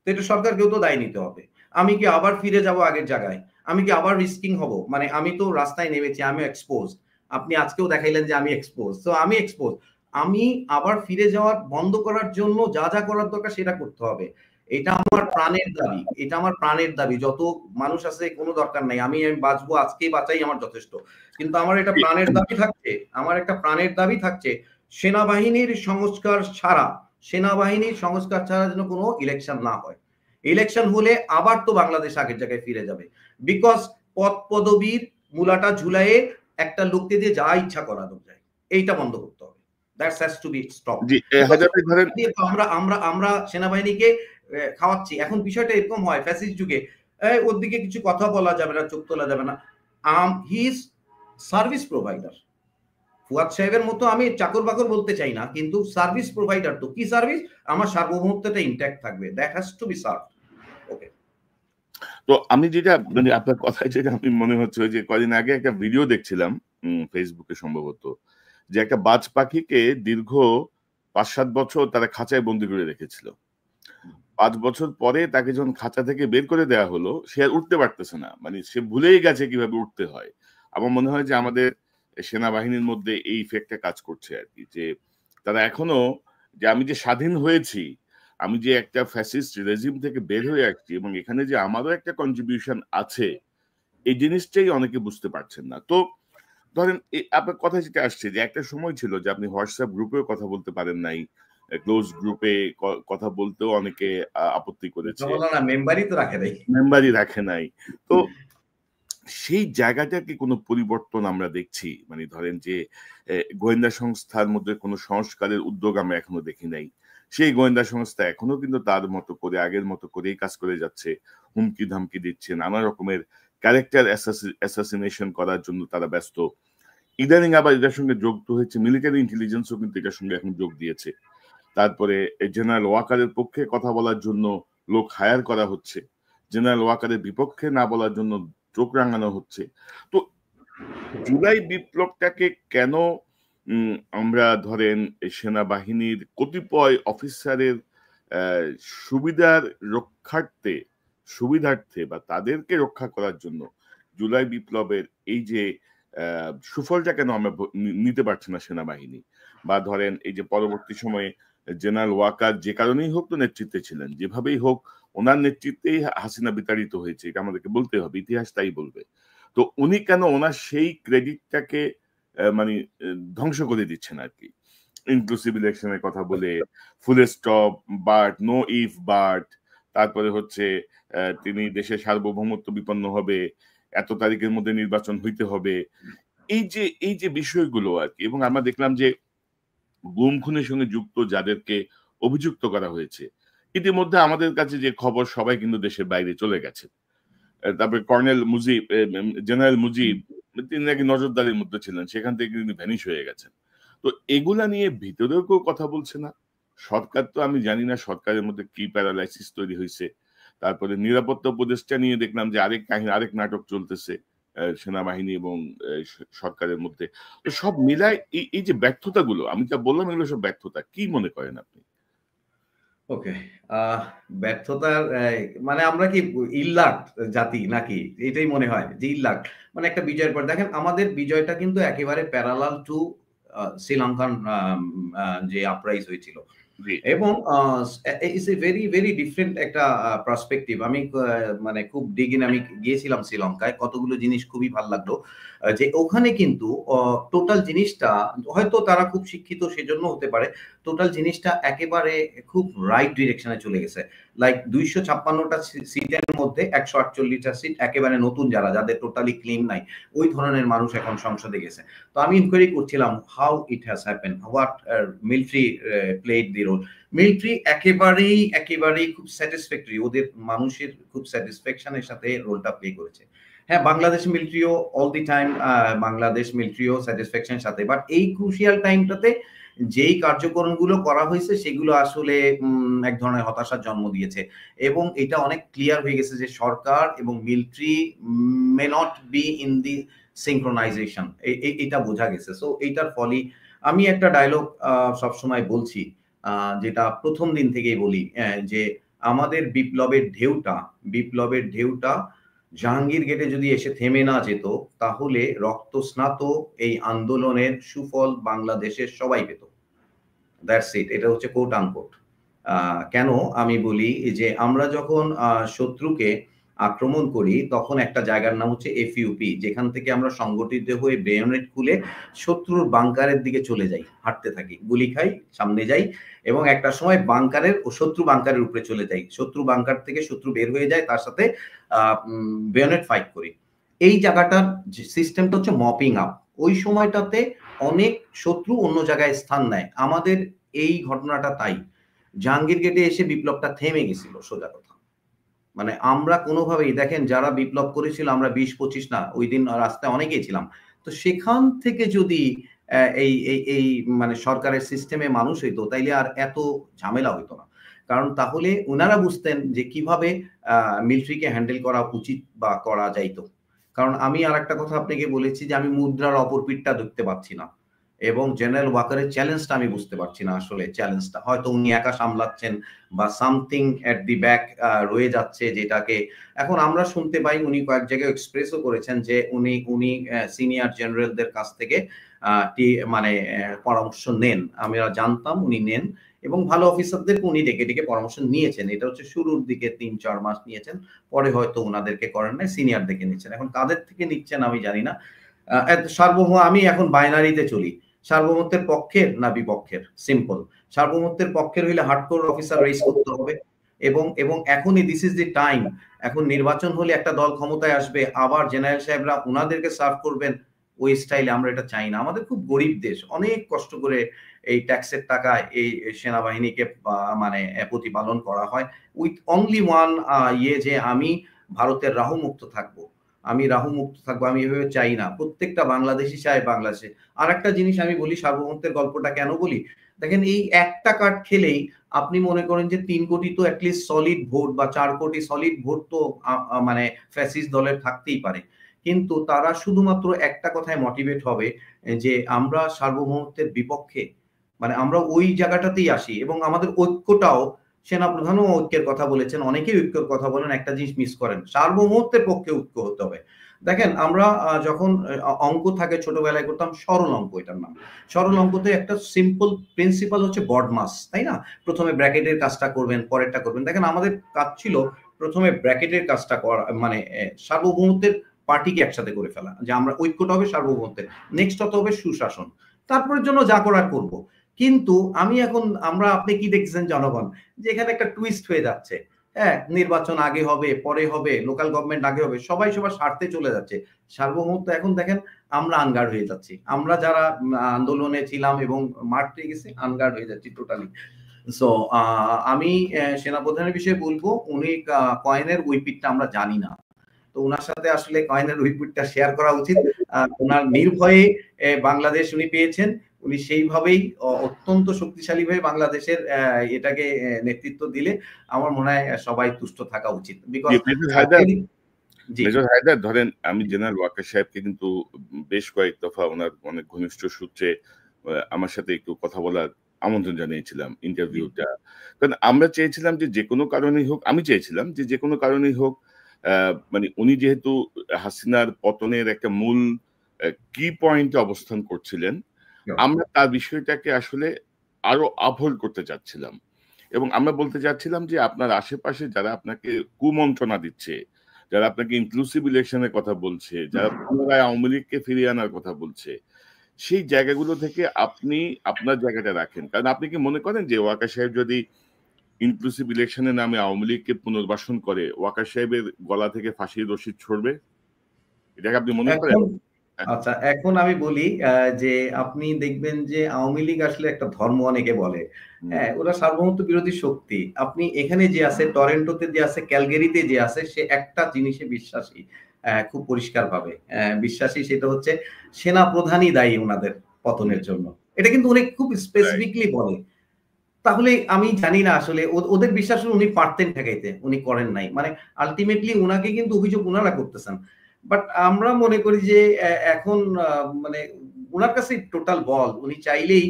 [SPEAKER 2] তো এটা সরকারকেও তো দায় নিতে হবে। আমি কি আবার ফিরে যাব আগের জায়গায়? আমি কি আবার রিস্কিং হব? মানে আমি তো রাস্তায় নেমেছি, আমি এক্সপোজ। আপনি আজকেও দেখাইলেন যে আমি এক্সপোজ, তো আমি এক্সপোজ। আমি আবার ফিরে যাওয়ার বন্ধ করার জন্য যা যা করার দরকার সেটা করতে হবে। এটা আমার প্রাণের দাবি, এটা আমার প্রাণের দাবি। যত মানুষ আছে কোনো দরকার নাই, আমি বাঁচবো, আজকেই বাঁচাই আমার যথেষ্ট। কিন্তু আমার এটা প্রাণের দাবি থাকছে, আমার একটা প্রাণের দাবি থাকছে, সেনাবাহিনীর সংস্কার ছাড়া, সেনাবাহিনীর সংস্কার ছাড়া যেন কোনো ইলেকশন না হয়। ইলেকশন হলে আবার তো বাংলাদেশ আগের জায়গায় ফিরে যাবে, বিকজ পদ পদবীর মূলাটা ঝুলাইয়ে একটা লোককে দিয়ে যা ইচ্ছা করানো যায়, এইটা বন্ধ করতে হবে। That's has to B stop. আমরা সেনাবাহিনীকে খাওয়াচ্ছি। এখন বিষয়টা এরকম হয়, ফ্যাসিস্ট যুগে ওর দিকে কিছু কথা বলা যাবে না, চোখ তোলা যাবে না। He is service provider. Fuad সাহেবের মতো আমি চাকর বাকর বলতে চাই না, কিন্তু সার্ভিস প্রোভাইডার। তো কি সার্ভিস? আমার সার্বভৌমত্বটা ইনট্যাক্ট থাকবে, that has to be served. Okay,
[SPEAKER 1] তো আমি যেটা মানে আপনার কথায় যেটা আমি মনে হচ্ছে যে কদিন আগে একটা ভিডিও দেখছিলাম ফেসবুকে সম্ভবত, যে একটা বাজ পাখিকে দীর্ঘ 5-7 বছর তারা খাঁচায় বন্দি করে রেখেছিল। 5 বছর পরে তাকে যখন খাঁচা থেকে বের করে দেওয়া হলো, সে আর উঠতে পারতেছে না, মানে সে ভুলেই গেছে কিভাবে উঠতে হয়। আমার মনে হয় যে আমাদের সেনাবাহিনীর মধ্যে এই ইফেক্টটা কাজ করছে আর কি, যে তারা এখনো, যে আমি যে স্বাধীন হয়েছি, আমি যে একটা ফ্যাসিস্ট রেজিম থেকে বের হয়ে আসছি এবং এখানে যে আমারও একটা কন্ট্রিবিউশন আছে, এই জিনিসটাই অনেকে বুঝতে পারছেন না। তো ধরেন আপনার কথা যেটা আসছে যে একটা সময় ছিল যে আপনি হোয়াটসঅ্যাপ গ্রুপেও কথা বলতে পারেন নাই, ক্লোজ গ্রুপে কথা বলতেও অনেকে আপত্তি করেছে,
[SPEAKER 2] মেম্বারই তো রাখে নাই,
[SPEAKER 1] মেম্বারই রাখে নাই। তো সেই জায়গাটা কি কোনো পরিবর্তন আমরা দেখছি? মানে ধরেন যে গোয়েন্দা সংস্থার মধ্যে কোনো সংস্কারের উদ্যোগ আমরা এখনো দেখি নাই। সেই গোয়েন্দা সংস্থা এখনো কিন্তু তার মতো করে, আগের মতো করেই কাজ করে যাচ্ছে, হুমকি ধামকি দিচ্ছে, নানা রকমের ক্যারেক্টার অ্যাসাসিনেশন করার জন্য তারা ব্যস্ত। ইদানিং আবার এটার সঙ্গে যুক্ত হয়েছে মিলিটারি ইন্টেলিজেন্সও, কিন্তু এটার সঙ্গে এখন যোগ দিয়েছে। তারপরে জেনারেল ওয়াকারের পক্ষে কথা বলার জন্য লোক হায়ার করা হচ্ছে, জেনারেল ওয়াকারের বিপক্ষে না বলার জন্য চোখ রাঙানো হচ্ছে। তো জুলাই বিপ্লবটাকে কেন আমরা ধরেন সেনাবাহিনীর কতিপয় অফিসারের সুবিধার সুবিধার্থে বা তাদেরকে রক্ষা করার জন্য জুলাই বিপ্লবের এই যে সুফলটা কেন আমরা নিতে পারছি না সেনাবাহিনী? বা ধরেন এই যে পরবর্তী সময়ে জেনারেল ওয়াকার যে কারণেই হোক তো নেতৃত্বে ছিলেন, যেভাবেই হোক ওনার নেতৃত্বেই হাসিনা বিতাড়িত হয়েছে, এটা আমাদেরকে বলতে হবে, ইতিহাস তাই বলবে। তো উনি কেন ওনার সেই ক্রেডিটটাকে মানে ধ্বংস করে দিচ্ছেন আর কি? ইনক্লুসিভ ইলেকশনের কথা বলে, full stop, but no if but, তারপরে হচ্ছে তিনি দেশের সার্বভৌমত্ব বিপন্ন হবে, এত তারিখের মধ্যে নির্বাচন হইতে হবে, এই যে বিষয়গুলো আর কি। এবং আমরা দেখলাম যে গুম খুনের সঙ্গে যুক্ত যাদেরকে অভিযুক্ত করা হয়েছে, ইতিমধ্যে আমাদের কাছে যে খবর, সবাই কিন্তু দেশের বাইরে চলে গেছে। তারপরে কর্নেল মুজিব, জেনারেল মুজিব, তিনি নাকি নজরদারির মধ্যে ছিলেন, সেখান থেকে তিনি ভ্যানিশ হয়ে গেছেন। তো এগুলা নিয়ে ভিতরেও কেউ কথা বলছে না। সরকার তো, আমি জানি না সরকারের মধ্যে কি প্যারালাইসিস তৈরি হয়েছে। তারপরে নিরাপত্তা উপদেষ্টা নিয়ে দেখলাম যে আরেক কাহিনী, আরেক নাটক চলতেছে সেনাবাহিনী এবং সরকারের মধ্যে। তো সব মিলায় এই যে ব্যর্থতাগুলো, আমি যা বললাম এগুলো সব ব্যর্থতা, কি মনে করেন আপনি?
[SPEAKER 2] ওকে, ব্যর্থতার মানে আমরা কি ইল্লাট জাতি নাকি? এটাই মনে হয় যে ইল্লাট। মানে একটা বিজয়ের পর দেখেন আমাদের বিজয়টা কিন্তু একেবারে প্যারালাল টু শ্রীলঙ্কান যে আপরাইজ হয়েছিল। এবং it's a very very different একটা পার্সপেক্টিভ। আমি মানে খুব ডিগিন আমি গিয়েছিলাম শ্রীলঙ্কায়, কতগুলো জিনিস খুবই ভালো লাগলো। যে ওখানে কিন্তু টোটাল জিনিসটা, হয়তো তারা খুব শিক্ষিত সেজন্য হতে পারে, টোটাল জিনিসটা একেবারে খুব রাইট ডিরেকশনে চলে গেছে। লাইক 256টা সিটের মধ্যে 148টা সিট একেবারে নতুন, যাদের টোটালি ক্লিন নাই, ওই ধরনের মানুষ এখন সংসদে গেছে। তো আমি ইনকোয়ারি করছিলাম how it has happen, what military played the role. Military একেবারেই খুব স্যাটিসফ্যাক্টরি, ওদের মানুষের খুব স্যাটিসফ্যাকশনের সাথে রোলটা প্লে করেছে। হ্যাঁ, বাংলাদেশ মিলিটারিও অল দি টাইম, বাংলাদেশ মিলিটারিও স্যাটিসফ্যাকশনের সাথে, বাট এই ক্রুশিয়াল টাইমটাতে যেই কার্যক্রমগুলো করা হয়েছে সেগুলো আসলে এক ধরনের হতাশার জন্ম দিয়েছে। এবং এটা অনেক ক্লিয়ার হয়ে গেছে যে সরকার এবং military may not be in the synchronisation, এটা বোঝা গেছে। সো এইটার ফলে আমি একটা ডায়লগ সবসময় বলছি, যেটা প্রথম দিন থেকেই বলি, যে আমাদের বিপ্লবের ঢেউটা জাহাঙ্গীর গেটে যদি এসে থেমে না যেত, তাহলে রক্তস্নাত এই আন্দোলনের সুফল বাংলাদেশের সবাই পেত। That's it. এটা হচ্ছে কোট আনকোট। কেন আমি বলি যে আমরা যখন শত্রুকে আক্রমণ করি তখন একটা জায়গার নাম হচ্ছে এফইউপি, যেখান থেকে আমরা সংগঠিত হয়ে বেয়োনেট খুলে শত্রুর বাংকারের দিকে চলে যাই, হাঁটতে থাকি, গুলি খাই, সামনে যাই এবং একটা সময় বাংকারের ও শত্রু বাংকারের উপরে চলে যাই, শত্রু বাংকার থেকে শত্রু বের হয়ে যায়, তার সাথে বেয়োনেট ফাইট করি। এই জায়গাটার সিস্টেমটা হচ্ছে মপিং আপ। ওই সময়টাতে অনেক শত্রু অন্য জায়গায় স্থান নেয়। আমাদের এই ঘটনাটা তাই। জাহাঙ্গীর গেটে এসে বিপ্লবটা থেমে গেছিল, সোজা কথা। মানে আমরা কোনোভাবেই দেখেন যারা বিপ্লব করেছিল আমরা 20-25 না, ওই দিন রাস্তায় অনেকেই ছিলাম। তো সেখান থেকে যদি এই এই এই মানে সরকারের সিস্টেমে মানুষ হইতো তাইলে আর এত ঝামেলা হইতো না। কারণ তাহলে উনারা বুঝতেন যে কিভাবে মিলিটারিকে হ্যান্ডেল করা উচিত বা করা যাইতো। কারণ আমি আরেকটা কথা আপনাকে বলেছি যে আমি মুদ্রার অপর পিঠটা দেখতে পাচ্ছি না এবং জেনারেল ওয়াকারের চ্যালেঞ্জটা আমি বুঝতে পারছি না। আসলে চ্যালেঞ্জটা হয়তো উনি একা সামলাচ্ছেন বা সামথিং এট দি ব্যাক রয়ে যাচ্ছে, যেটাকে এখন আমরা শুনতে পাই। উনি কয়েক জায়গায় এক্সপ্রেসও করেছেন যে উনি সিনিয়র জেনারেলদের কাছ থেকে মানে পরামর্শ নেন। আমরা জানতাম উনি নেন এবং ভালো অফিসারদেরকে উনি ডেকে ডেকে পরামর্শ নিয়েছেন। এটা হচ্ছে শুরুর দিকে 3-4 মাস নিয়েছেন, পরে হয়তো ওনাদেরকে করেন নাই, সিনিয়রদেরকে নিচ্ছেন। এখন কাদের থেকে নিচ্ছেন আমি জানি না। সার্বভৌম আমি এখন বাইনারিতে চলি, সার্বভৌমত্বের পক্ষের না বিপক্ষের, সিম্পল। সার্বভৌমত্বের পক্ষের হইলে হার্ডকোর অফিসার রেইজ করতে হবে এবং এখনই দিস ইজ দি টাইম। এখন নির্বাচন হলে একটা দল ক্ষমতায় আসবে, আবার জেনারেল সাহেবরা ওনাদেরকে সার্ভ করবেন ওই স্টাইলে। আমরা এটা চাই না। আমাদের খুব গরিব দেশ, অনেক কষ্ট করে এই ট্যাক্সের টাকায় এই সেনাবাহিনীকে মানে প্রতিপালন করা হয় উইথ অনলি ওয়ান যে আমি ভারতের রাহু মুক্ত থাকবো, আমি রাহু মুক্ত থাকবো, আমি এভাবে চাই না। প্রত্যেকটা বাংলাদেশি চায় বাংলাদেশে। আর একটা জিনিস আমি বলি, সার্বভৌমত্বের গল্পটা কেন বলি, দেখেন এই একটা কার্ড খেলেই আপনি মনে করেন যে 3 কোটি তো অ্যাটলিস্ট সলিড ভোট বা 4 কোটি সলিড ভোট তো মানে ফ্যাসিস্ট দলের থাকতেই পারে। কিন্তু তারা শুধুমাত্র একটা কথায় মোটিভেট হবে যে আমরা সার্বভৌমত্বের বিপক্ষে, মানে আমরা ওই জায়গাটাতেই আসি। এবং আমাদের ঐক্যটাও, সেনাপ্রধানও ঐক্যের কথা বলেছেন, অনেকেই ঐক্যের কথা বলেন, একটা জিনিস মিস করেন, সার্বভৌমত্বের পক্ষে ঐক্য হতে হবে। দেখেন আমরা যখন অঙ্ক থাকে ছোটবেলায় করতাম, সরল অঙ্ক, এটার নাম সরল অঙ্কতে একটা সিম্পল প্রিন্সিপাল হচ্ছে বডমাস, তাই না? প্রথমে ব্র্যাকেটের কাজটা করবেন, পরেরটা করবেন। দেখেন আমাদের কাজ ছিল প্রথমে ব্র্যাকেটের কাজটা করা, মানে সার্বভৌমত্বের পার্টিকে একসাথে করে ফেলা, যে আমরা ঐক্যটা হবে সার্বভৌমত্বের, নেক্সট হতে হবে সুশাসন, তারপরের জন্য যা করার করব। কিন্তু আপনি কি দেখছেন জনগণ, যে এখানে একটা টুইস্ট হয়ে যাচ্ছে। হ্যাঁ, নির্বাচন আগে হবে, পরে হবে, লোকাল গভর্নমেন্ট আগে হবে, সবাই সবার স্বার্থে চলে যাচ্ছে। সার্বভৌমত্ব এখন দেখেন আমরা আনগার্ড হয়ে যাচ্ছি, আমরা যারা আন্দোলনে ছিলাম এবং মারতে গেছি আনগার্ড হয়ে যাচ্ছি টোটালি। সো আমি সেনাপ্রধানের বিষয়ে বলবো, উনি কয়েনের উইপিটটা আমরা জানি না, তো ওনার সাথে আসলে কয়েনের উইপিটটা শেয়ার করা উচিত। ওনার নির্ভয়ে বাংলাদেশ উনি পেয়েছেন, উনি সেইভাবেই অত্যন্ত শক্তিশালী ভাবে বাংলাদেশের এটাকে নেতৃত্ব দিলে আমার মনে হয় সবাই তুষ্ট থাকা উচিত। বিকজ
[SPEAKER 1] মেজর হায়দার ধরেন, আমি জেনারেল ওয়াকার সাহেবকে কিন্তু বেশ কয়েক দফা ওনার অনেক ঘনিষ্ঠ সূত্রে আমার সাথে একটু কথা বলার আমন্ত্রণ জানিয়েছিলাম, ইন্টারভিউটা। কারণ আমরা চেয়েছিলাম যে কোনো কারণেই হোক, আমি চেয়েছিলাম যে কোনো কারণেই হোক, মানে উনি যেহেতু হাসিনার পতনের একটা মূল কি পয়েন্টে অবস্থান করছিলেন, আমরা তার বিষয়টাকে আসলে আরো আপহোল্ড করতে চাচ্ছিলাম এবং আমরা বলতে চাচ্ছিলাম যে আপনার আশেপাশে যারা আপনাকে কুমন্ত্রণা দিচ্ছে, যারা আপনাকে ইনক্লুসিভ ইলেকশনের কথা বলছে, যারা পুনরায় আওয়ামী লীগকে ফিরিয়ে আনার কথা বলছে, সেই জায়গাগুলো থেকে আপনি আপনার জায়গাটা রাখেন। কারণ আপনি কি মনে করেন যে ওয়াকার সাহেব যদি ইনক্লুসিভ ইলেকশনের নামে আওয়ামী লীগকে পুনর্বাসন করে, ওয়াকার সাহেবের গলা থেকে ফাঁসির রশিদ ছড়বে? এটাকে আপনি মনে করেন?
[SPEAKER 2] আচ্ছা, এখন আমি বলি যে আপনি দেখবেন যে আওয়ামী লীগ আসলে একটা ধর্ম অনেকে বলে। হ্যাঁ, ওরা সার্বভৌমত্ব বিরোধী শক্তি। আপনি এখানে যে আছে, টরেন্টোতে যে আছে, ক্যালগেরিতে যে আছে, সে একটা জিনিসে বিশ্বাসী, খুব পরিষ্কারভাবে বিশ্বাসী, সেটা হচ্ছে সেনা প্রধানই দায়ী ওনাদের পতনের জন্য। এটা কিন্তু উনি খুব স্পেসিফিকলি বলে। তাহলে আমি জানি না আসলে ওদের বিশ্বাস উনি পারতেন ঠেকাইতে, উনি করেন নাই। মানে আলটিমেটলি উনাকে কিন্তু অভিযোগ উনারা করতেছেন। বাট আমরা মনে করি যে এখন মানে উনার কাছে টোটাল বল, উনি চাইলেই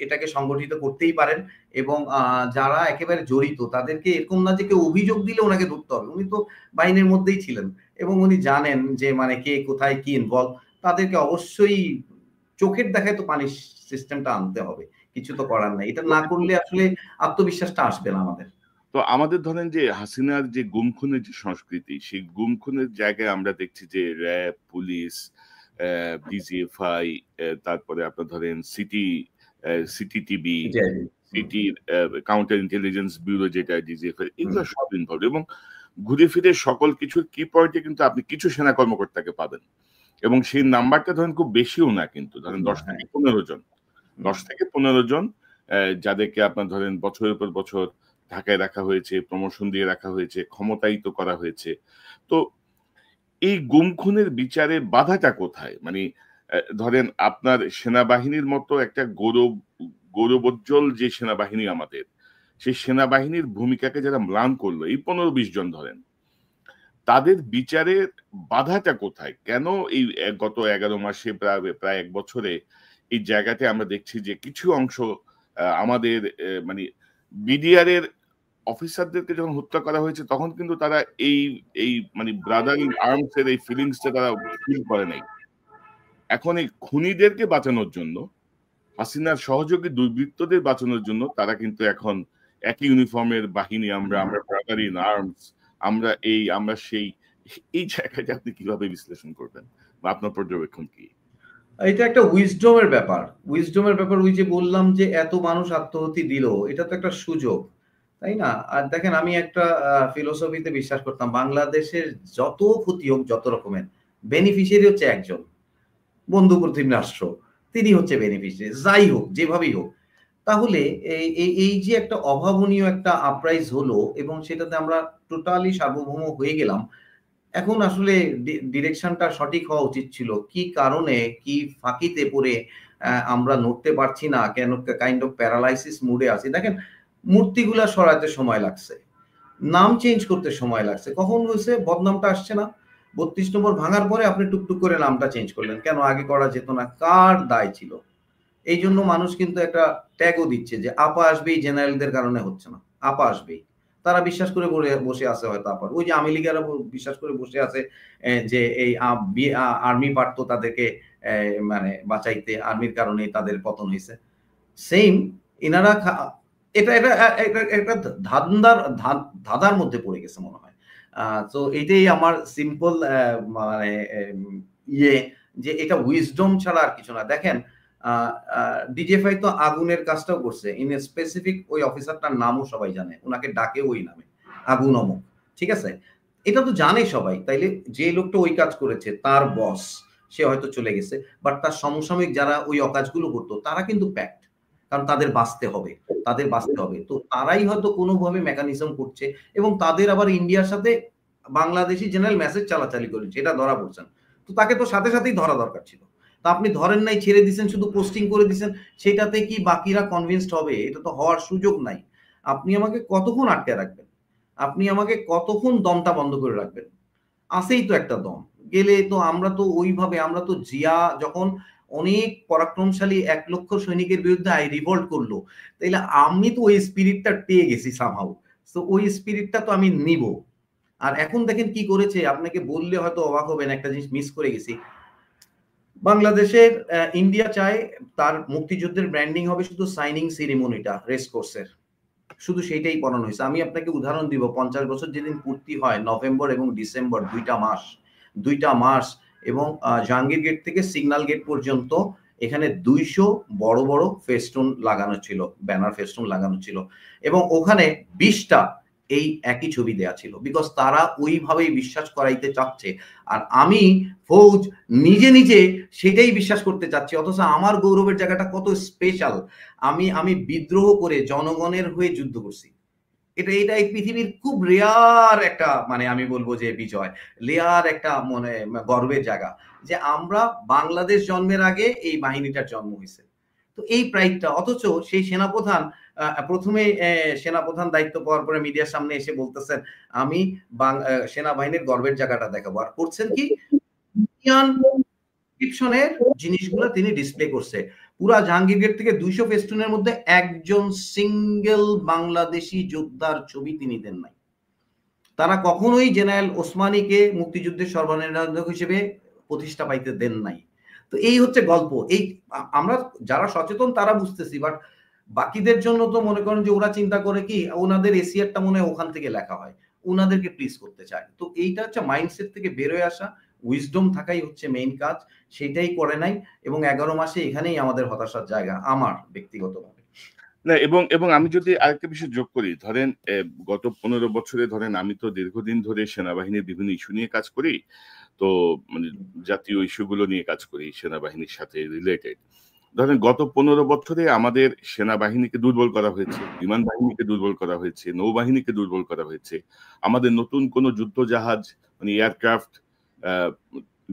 [SPEAKER 2] এটাকে সংগঠিত করতেই পারেন এবং যারা একেবারে জড়িত তাদেরকে, এরকম না যে কেউ অভিযোগ দিলে ওনাকে ধরতে হবে, উনি তো বাহিনীর মধ্যেই ছিলেন এবং উনি জানেন যে মানে কে কোথায় কি ইনভলভ, তাদেরকে অবশ্যই চোখের দেখায় তো পানিশ সিস্টেমটা আনতে হবে, কিছু তো করার নাই। এটা না করলে আসলে আত্মবিশ্বাসটা আসবে না আমাদের।
[SPEAKER 1] তো আমাদের ধরেন যে হাসিনার যে গুম খুনের যে সংস্কৃতি, সেই গুম খুনের জায়গায় আমরা দেখছি যে র্যাব, পুলিশ, ডিজিএফআই, তারপরে আপনার ধরেন সিটি টিভি, সিটির কাউন্টার ইন্টেলিজেন্স ব্যুরো যেটা ডিজিএফআই, এগুলো সব ইনভলভ। এবং ঘুরে ফিরে সকল কিছুর কি পয়েন্টে কিন্তু আপনি কিছু সেনা কর্মকর্তাকে পাবেন, এবং সেই নাম্বারটা ধরেন খুব বেশিও না, কিন্তু ধরেন 10 থেকে 15 জন, 10 থেকে 15 জন যাদেরকে আপনার ধরেন বছরের পর বছর ঢাকায় রাখা হয়েছে, প্রমোশন দিয়ে রাখা হয়েছে, ক্ষমতায়িত করা হয়েছে। তো এই গুম খুনের বিচারে বাধাটা কোথায়? মানে ধরেন আপনার সেনাবাহিনীর মতো একটা গৌরবোজ্জ্বল যে সেনাবাহিনী আমাদের, সেই সেনাবাহিনীর ভূমিকাকে যারা ম্লান করলো, এই 15-20 জন ধরেন, তাদের বিচারের বাধাটা কোথায়? কেন এই গত 11 মাসে প্রায় 1 বছরে এই জায়গাতে আমরা দেখছি যে কিছু অংশ আমাদের মানে বিডিআর এর অফিসারদেরকে যখন হত্যা করা হয়েছে, তখন কিন্তু তারা এই মানে ব্রাদার ইন আর্মস এর এই ফিলিংসটা তারা ফিল করে নাই। এখন এই খুনিদেরকে বাঁচানোর জন্য, হাসিনার সহযোগী দুর্বৃত্তদের বাঁচানোর জন্য তারা কিন্তু এখন একই ইউনিফর্মের বাহিনী, আমরা ব্রাদার ইন আর্মস, আমরা সেই, এই জায়গাটা আপনি কিভাবে বিশ্লেষণ করবেন বা আপনার পর্যবেক্ষণ কি?
[SPEAKER 2] এটা একটা উইজডমের ব্যাপার। ওই যে বললাম যে এত মানুষ আত্মহত্যা দিল, এটা তো একটা সুযোগ, তাই না? আর দেখেন, আমি একটা ফিলোসফিতে বিশ্বাস করতাম, বাংলাদেশের যত ক্ষতি হোক, যত রকমের, বেনিফিশিয়ারি হচ্ছে একজন, বন্ধু প্রতিম রাষ্ট্র, তিনি হচ্ছে বেনিফিশিয়ারি, যাই হোক, যেভাবেই হোক। তাহলে এই যে একটা অভাবনীয় একটা আপরাইজ হলো, এবং সেটাতে আমরা টোটালি সার্বভৌম হয়ে গেলাম। এখন আসলে ডিরেকশনটা সঠিক হওয়া উচিত ছিল। কি কারণে, কি ফাঁকিতে পড়ে আমরা নড়তে পারছি না, কেন কাইন্ড অফ প্যারালাইসিস মুডে আছি। দেখেন, মূর্তিগুলা সরাতে সময় লাগছে, নাম চেঞ্জ করতে সময় লাগছে। কখন হয়েছে? বদনামটা আসছে না? ৩২ নম্বর ভাঙার পরে আপনি টুকটুক করে নামটা চেঞ্জ করলেন, কেন আগে করা যেত না? কার দায় ছিল? এই জন্য মানুষ কিন্তু একটা ট্যাগও দিচ্ছে যে আপা আসবেই, জেনারেলদের কারণে হচ্ছে না, আপা আসবেই। তারা বিশ্বাস করে বসে আছে হয়তো আপার। ওই যে আওয়ামী লীগেরা বিশ্বাস করে বসে আছে যে এই আর্মি পারতো তাদেরকে মানে বাঁচাইতে, আর্মির কারণে তাদের পতন হয়েছে। সেম এনারা এটা এটা একটা ধাঁধার মধ্যে পড়ে গেছে মনে হয়। তো এটাই আমার সিম্পল মানে ইয়ে, যে এটা উইজডম ছাড়া আর কিছু না। দেখেন, ডিজিএফআই তো আগুনের কাজটাও করছে, ইন স্পেসিফিক ওই অফিসারটার নামও সবাই জানে, ওনাকে ডাকে ওই নামে, আগুন অমুক, ঠিক আছে? এটা তো জানে সবাই। তাইলে যে লোকটা ওই কাজ করেছে, তার বস, সে হয়তো চলে গেছে, বাট তার সমসাময়িক যারা ওই অকাজগুলো করতো, তারা কিন্তু প্যাক্ট, কারণ তাদের বাঁচতে হবে, তো তারাই হয়তো কোনোভাবে মেকানিজম করছে, এবং তাদের আবার ইন্ডিয়ার সাথে বাংলাদেশি জেনারেল মেসেজ চালাচালি করেছে, এটা ধরা পড়ছেন। তো তাকে তো সাথে সাথেই ধরা দরকার ছিল। তা আপনি ধরেন নাই, ছেড়ে দিয়েছেন, শুধু পোস্টিং করে দিয়েছেন, সেটাতে কি বাকিরা কনভিন্সড হবে? এটা তো হওয়ার সুযোগ নাই। আপনি আমাকে কতক্ষণ আটকে রাখবেন? আপনি আমাকে কতক্ষণ দমটা বন্ধ করে রাখবেন? আছেই তো একটা দম। গেলে তো আমরা তো ওইভাবে, আমরা তো জিয়া যখন অনেক পরাক্রমশালী ১ লক্ষ সৈনিকের বিরুদ্ধে রিভল্ট করলো, তাইলে আমি তো ওই স্পিরিটটা পেয়ে গেছি সামহাউ। সো ওই স্পিরিটটা তো আমি নিব। আর এখন দেখেন কি করেছে, আপনাকে বললে হয়তো অবাক হবেন, একটা জিনিস মিস করে গেছি। বাংলাদেশের ইন্ডিয়া চায় তার মুক্তিযুদ্ধের ব্র্যান্ডিং হবে শুধু সাইনিং সেরিমনিটা রেস কোর্সের, শুধু সেইটাই পড়ানো হয়েছে। আমি আপনাকে উদাহরণ দিব, 50 বছর যেদিন পূর্তি হয়, নভেম্বর এবং ডিসেম্বর, 2টা মাস, এবং জাহাঙ্গীর গেট থেকে সিগন্যাল গেট পর্যন্ত এখানে 200 বড় বড় ফেস্টুন লাগানো ছিল, ব্যানার ফেস্টুন লাগানো ছিল, এবং ওখানে 20টা এই একই ছবি দেয়া ছিল, বিকজ তারা ওইভাবেই বিশ্বাস করাইতে চাচ্ছে। আর আমি ফৌজ নিজে সেটাই বিশ্বাস করতে চাচ্ছি, অথচ আমার গৌরবের জায়গাটা কত স্পেশাল। আমি বিদ্রোহ করে জনগণের হয়ে যুদ্ধ করছি। এটা এই পৃথিবীর খুব রেয়ার একটা, মানে আমি বলবো যে বিজয়, রেয়ার একটা মানে গর্বের জায়গা, যে আমরা বাংলাদেশ জন্মের আগে এই বাহিনীটার জন্ম হয়েছে। তো এই প্রাইডটা, অথচ সেই সেনাপ্রধান প্রথমে সেনাপ্রধান দায়িত্ব পাওয়ার পরে মিডিয়ার সামনে এসে বলতেছেন আমি সেনাবাহিনীর গর্বের জায়গাটা দেখাবো, আর করছেন কি, ডিসক্রিপশনের জিনিসগুলো তিনি ডিসপ্লে করছে। পুরা জাহাঙ্গীর গেট থেকে 200 ফেস্টুনের মধ্যে একজন সিঙ্গেল বাংলাদেশি যোদ্ধার ছবি তিনি দেন নাই। তারা কখনোই জেনারেল ওসমানীকে মুক্তিযুদ্ধের সর্বনির্ণায়ক হিসেবে প্রতিষ্ঠা পাইতে দেন নাই। তো এই হচ্ছে গল্প। এই আমরা যারা সচেতন তারা বুঝতেছি, বাট বাকিদের জন্য তো মনে করেন যে ওরা চিন্তা করে কি ওনাদের এসিয়ারটা মনে হয় ওখান থেকে লেখা হয়, ওনাদেরকে প্লিজ করতে চায়। তো এইটা হচ্ছে মাইন্ডসেট থেকে বেরোয় আসা, উইজডম থাকাই হচ্ছে মেইন কাজ, সেটাই করে নাই এবং ১১ মাসে এখানেই আমাদের হতাশার জায়গা আমার ব্যক্তিগতভাবে।
[SPEAKER 1] না, এবং এবং আমি যদি আরেকটা বিষয় যোগ করি, ধরেন গত ১৫ বছরে ধরেন আমি তো দীর্ঘদিন ধরে সেনাবাহিনীর বিভিন্ন ইস্যু নিয়ে কাজ করি। তো মানে জাতীয় ইস্যুগুলো নিয়ে কাজ করি সেনাবাহিনীর সাথে রিলেটেড। ধরেন গত ১৫ বছরে আমাদের সেনাবাহিনীকে দুর্বল করা হয়েছে, বিমান বাহিনীকে দুর্বল করা হয়েছে, নৌবাহিনীকে দুর্বল করা হয়েছে। আমাদের নতুন কোনো যুদ্ধজাহাজ মানে এয়ারক্রাফট আ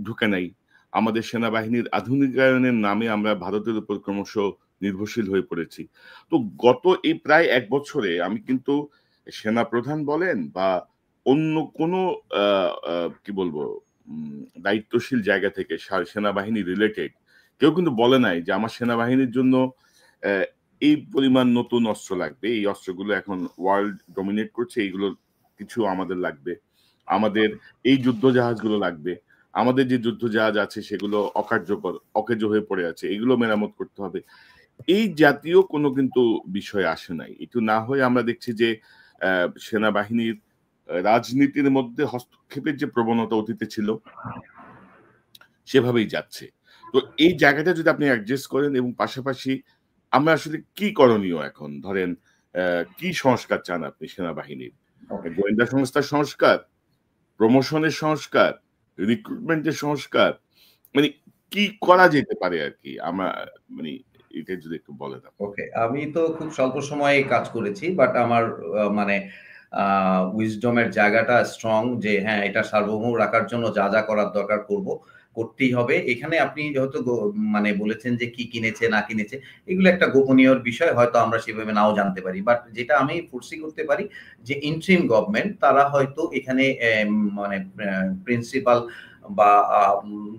[SPEAKER 1] ঢুকে নাই। আমাদের সেনাবাহিনীর আধুনিকায়নের নামে আমরা ভারতের উপর ক্রমশ নির্ভরশীল হয়ে পড়েছি। তো গত এই প্রায় ১ বছরে আমি কিন্তু সেনাপ্রধান বলেন বা অন্য কোনো আ আ কি বলবো দায়িত্বশীল জায়গা থেকে সেনাবাহিনী রিলেটেড কেউ কিন্তু বলে নাই যে আমার সেনাবাহিনীর জন্য অ্যা এই পরিমাণ নতুন অস্ত্র লাগবে। এই অস্ত্রগুলো এখন ওয়ার্ল্ড ডমিনেট করছে। এইগুলো কিছু আমাদের লাগবে। আমাদের এই যুদ্ধজাহাজগুলো লাগবে। আমাদের যে যুদ্ধজাহাজ আছে সেগুলো অকার্যকর, অকেজো হয়ে পড়ে আছে। এগুলো মেরামত করতে হবে। এই জাতীয় কোনো কিন্তু বিষয় আসে নাই। একটু না হয়ে আমরা দেখছি যে সেনাবাহিনীর রাজনীতির মধ্যে হস্তক্ষেপের যে প্রবণতা অতীতে ছিল সেভাবেই যাচ্ছে। তো এই জায়গাটা যদি আপনি অ্যাডজাস্ট করেন এবং পাশাপাশি আমরা আসলে কি করণীয় এখন? ধরেন কি সংস্কার চান আপনি সেনাবাহিনীর? গোয়েন্দা সংস্থার সংস্কার, প্রমোশনের সংস্কার, রিক্রুটমেন্টের সংস্কার, মানে কি করা যেতে পারে আরকি? মানে এটা যদি একটু বলেন আপনি।
[SPEAKER 2] ওকে। আমি তো খুব স্বল্প সময়ে কাজ করেছি। বাট আমার মানে আ উইজডম এর জায়গাটা স্ট্রং যে হ্যাঁ, এটা সার্বভৌম রাখার জন্য যা, যা করার দরকার করব। করতেই হবে। এখানে আপনি হয়তো মানে বলেছেন যে কি কিনেছে না কিনেছে। এগুলো একটা গোপনীয়র বিষয়। হয়তো আমরা সেভাবে নাও জানতে পারি। বাট যেটা আমি ফোরসি করতে পারি যে ইন্টারিম গভর্নমেন্ট তারা হয়তো এখানে মানে প্রিন্সিপাল বা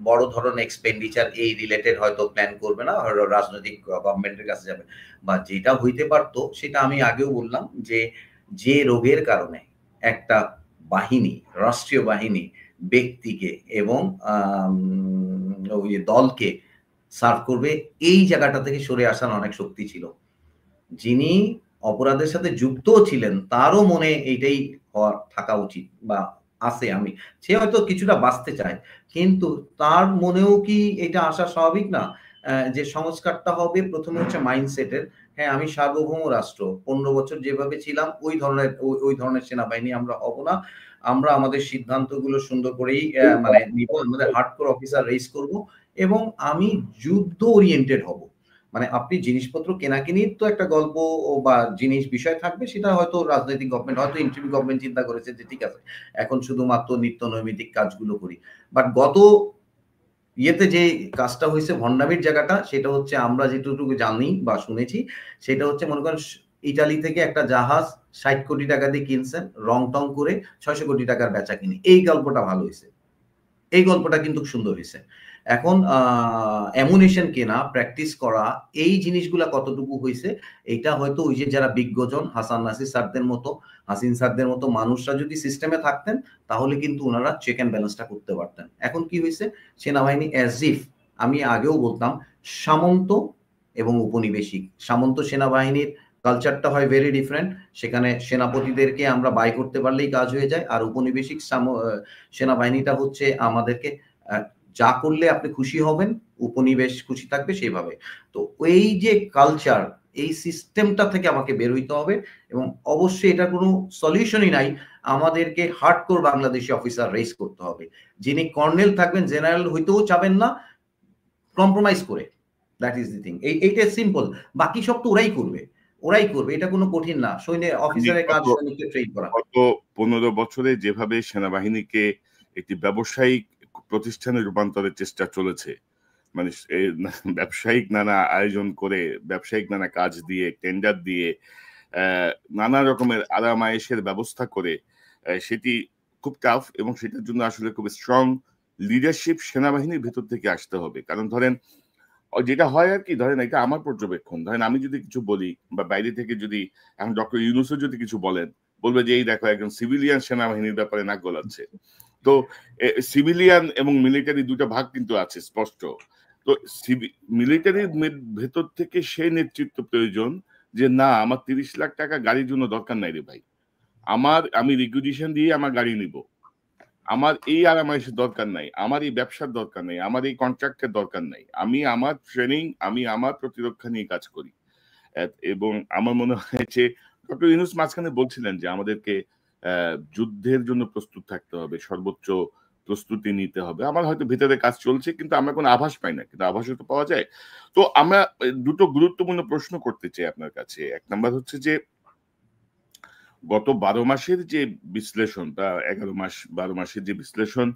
[SPEAKER 2] বড় ধরনের এক্সপেন্ডিচার এই রিলেটেড হয়তো প্ল্যান করবে না। রাজনৈতিক গভর্নমেন্টের কাছে যাবে। বা যেটা হইতে পারত সেটা আমি আগেও বললাম যে রোগের কারণে একটা বাহিনী, রাষ্ট্রীয় বাহিনী ব্যক্তিকে এবং আম ওই দলকে সার্ভ করবে এই জায়গাটা থেকে সরে আসার অনেক শক্তি ছিল। যিনি অপরাধের সাথে যুক্তও ছিলেন তারও মনে এইটাই থাকা উচিত বা আছে আমি। সে হয়তো কিছুটা বাঁচতে চায়। কিন্তু তার মনেও কি এটা আসা স্বাভাবিক না? যে সংস্কারটা হবে ১ম এ হচ্ছে মাইন্ডসেটের। হ্যাঁ, আমি সার্বভৌম রাষ্ট্র। ১৫ বছর যেভাবে ছিলাম ওই ধরনের সেনাবাহিনী আমরা হব না। আমরা আমাদের সিদ্ধান্তগুলো সুন্দর করেই মানে নিব। আমাদের হার্ডকোর অফিসার রেইজ করব এবং আমি যুদ্ধ ওরিয়েন্টেড হব। মানে আপনি জিনিসপত্র কেনাকিনির তো একটা গল্প বা বিষয় থাকবে সেটা হয়তো রাজনৈতিক গভর্নমেন্ট হয়তো ইন্টারিম গভর্নমেন্ট চিন্তা করেছে যে ঠিক আছে এখন শুধুমাত্র নিত্য নৈমিত্তিক কাজগুলো করি। বাট গত ইয়েতে যে কাজটা হইছে ভন্ডামির জায়গাটা সেটা হচ্ছে আমরা যেটুকু জানি বা শুনেছি সেটা হচ্ছে মনে করেন ইতালি থেকে একটা জাহাজ ৬০ কোটি টাকা দিয়ে কিনছেন রং-টং করে ৬০০ কোটি টাকার বেচাকিনি। এই গল্পটা ভালো হইছে। এই গল্পটা কিন্তু সুন্দর হইছে। এখন অ্যামুনিশন কেনা, প্র্যাকটিস করা এই জিনিসগুলা কতটুকু হইছে, এইটা হয়তো ওই যে যারা বিজ্ঞজন হাসান নাসির স্যারদের মতো, হাসিন স্যারদের মতো মানুষরা যদি সিস্টেমে থাকতেন, তাহলে কিন্তু উনারা চেক অ্যান্ড ব্যালেন্সটা করতে পারতেন। এখন কি হইছে? সেনাবাহিনী অ্যাজ ইফ আমি আগেও বলতাম সামন্ত এবং উপনিবেশিক। সামন্ত সেনাবাহিনীর কালচারটা হয় ভেরি ডিফারেন্ট। সেখানে সেনাপতিদেরকে আমরা বাই করতে পারলেই কাজ হয়ে যায়। আর উপনিবেশিক সেনাবাহিনীটা হচ্ছে আমাদেরকে আ যা করলে আপনি খুশি হবেন, উপনিবেশ খুশি থাকবে সেভাবে। তো এই যে কালচার, এই সিস্টেমটা থেকে আমাকে বের হইতে হবে এবং অবশ্যই এটার কোনো সলিউশনই নাই। আমাদেরকে হার্ডকোর বাংলাদেশি অফিসার রেইজ করতে হবে। যিনি কর্নেল থাকবেন, জেনারেল হইতেও চাবেন না, কম্প্রোমাইজ করে। That is the thing. এইটা সিম্পল। বাকি সব তো ওরাই করবে। ওরাই করবে। এটা কোনো কঠিন না।
[SPEAKER 1] মানে
[SPEAKER 2] অফিসারের কাজ সৈনিককে ট্রেন করা।
[SPEAKER 1] গত ১৫ বছরে যেভাবে সেনাবাহিনীকে একটি ব্যবসায়িক প্রতিষ্ঠানে রূপান্তরের চেষ্টা চলেছে। মানে ব্যবসায়িক নানা আয়োজন করে, ব্যবসায়িক নানা কাজ দিয়ে, টেন্ডার দিয়ে, নানা রকমের আরাম-আয়েশের ব্যবস্থা করে সেটি খুব টাফ এবং সেটার জন্য আসলে খুব স্ট্রং লিডারশিপ সেনাবাহিনীর ভেতর থেকে আসতে হবে। কারণ ধরেন যেটা হয় আরকি ধরেন এটা আমার পর্যবেক্ষণ। ধরেন আমি যদি কিছু বলি বা বাইরে থেকে যদি এখন ডক্টর ইউনূসও যদি কিছু বলেন, বলবে যে এই দেখো একজন সিভিলিয়ান সেনাবাহিনীর ব্যাপারে নাক গলাচ্ছে। তো সিভিলিয়ান এবং মিলিটারি ২ টা ভাগ কিন্তু আছে স্পষ্ট। তো তো মিলিটারির ভেতর থেকে সেই নেতৃত্ব প্রয়োজন যে না, আমার 30 লাখ টাকা গাড়ির জন্য দরকার নাই রে ভাই, আমি রিকুইজিশন দিয়ে আমার গাড়ি নিব, আমার এই আরামাইশের দরকার নাই, আমার এই ব্যবসার দরকার নাই, আমার এই কন্ট্রাক্টের দরকার নাই, আমি আমার ট্রেনিং, আমি আমার প্রতিরক্ষা নিয়ে কাজ করি। এবং আমার মনে হয় যে ডক্টর ইউনূস মাঝখানে বলছিলেন যে আমাদেরকে যুদ্ধের জন্য প্রস্তুত থাকতে হবে, সর্বোচ্চ প্রস্তুতি নিতে হবে। আমার হয়তো ভিতরে কাজ চলছে, কিন্তু আমরা কোনো আভাস পাই না, কিন্তু আভাসও তো পাওয়া যায়। তো আমরা দুটো গুরুত্বপূর্ণ প্রশ্ন করতে চাই আপনার কাছে। এক নাম্বার হচ্ছে যে গত 12 মাসের যে বিশ্লেষণ বা 11 মাস 12 মাসের যে বিশ্লেষণ,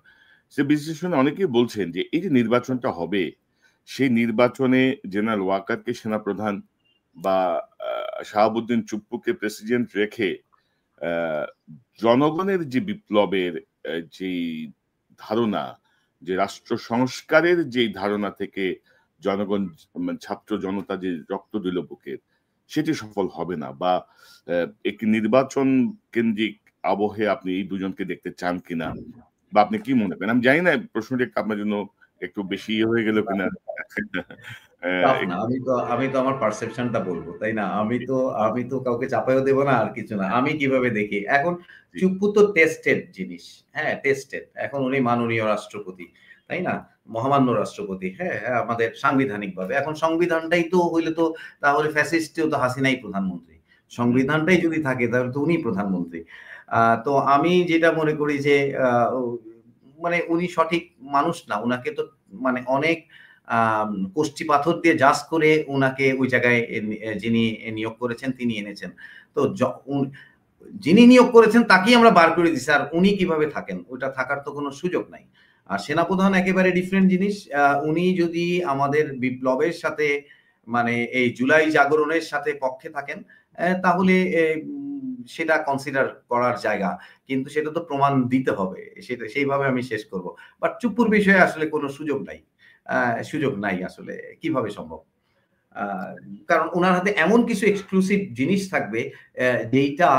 [SPEAKER 1] সে বিশ্লেষণে অনেকেই বলছেন যে এই যে নির্বাচনটা হবে, সেই নির্বাচনে জেনারেল ওয়াকারকে সেনাপ্রধান বা শাহাবুদ্দিন চুপ্পুকে প্রেসিডেন্ট রেখে জনগণের যে বিপ্লবের যেই ধারণা, যে রাষ্ট্র সংস্কারের যেই ধারণা থেকে জনগণ, ছাত্র জনতা যে রক্ত দিল বুকে, সেটি সফল হবে না, বা একটি নির্বাচন কেন্দ্রিক আবহে আপনি এই দুজনকে দেখতে চান কিনা, বা আপনি কি মনে করেন? আমি জানি না প্রশ্নটি আপনার জন্য একটু বেশি হয়ে গেল কিনা।
[SPEAKER 2] না, আমি তো আমার পারসেপশনটা বলবো, তাই না? আমি তো কাউকে চাপাইও দেব না আর কিছু না। আমি কিভাবে দেখি এখন, চুপ্পু তো টেস্টেড জিনিস, হ্যাঁ টেস্টেড। এখন উনি মাননীয় রাষ্ট্রপতি, তাই না? মহামান্য রাষ্ট্রপতি, হ্যাঁ হ্যাঁ, আমাদের সাংবিধানিক ভাবে। এখন সংবিধানটাই তো হইলে তো তাহলে ফ্যাসিস্টেও তো হাসিনাই প্রধানমন্ত্রী। সংবিধানটাই যদি থাকে তাহলে তো উনি প্রধানমন্ত্রী। তো আমি যেটা মনে করি যে মানে উনি সঠিক মানুষ না। উনাকে তো মানে অনেক কষ্টি পাথর দিয়ে জাজ করে উনাকে ওই জায়গায় যিনি নিয়োগ করেছেন তিনি এনেছেন। তো যিনি নিয়োগ করেছেন তাকেই আমরা বার করে দিছি, আর উনি কিভাবে থাকেন? ওটা থাকার তো কোনো সুযোগ নাই। আর সেনাপ্রধান একেবারে ডিফারেন্ট জিনিস। উনি যদি আমাদের বিপ্লবের সাথে মানে এই জুলাই জাগরণের সাথে পক্ষে থাকেন, তাহলে সেটা কনসিডার করার জায়গা। কিন্তু সেটা তো প্রমাণ দিতে হবে। সেটা সেইভাবে আমি শেষ করব। বাট চুপ্পুর বিষয়ে আসলে কোনো সুযোগ নাই। সুযোগ নাই আসলে। কিভাবে সম্ভব? কারণ উনার হাতে এমন কিছু এক্সক্লুসিভ জিনিস থাকবে যেইটা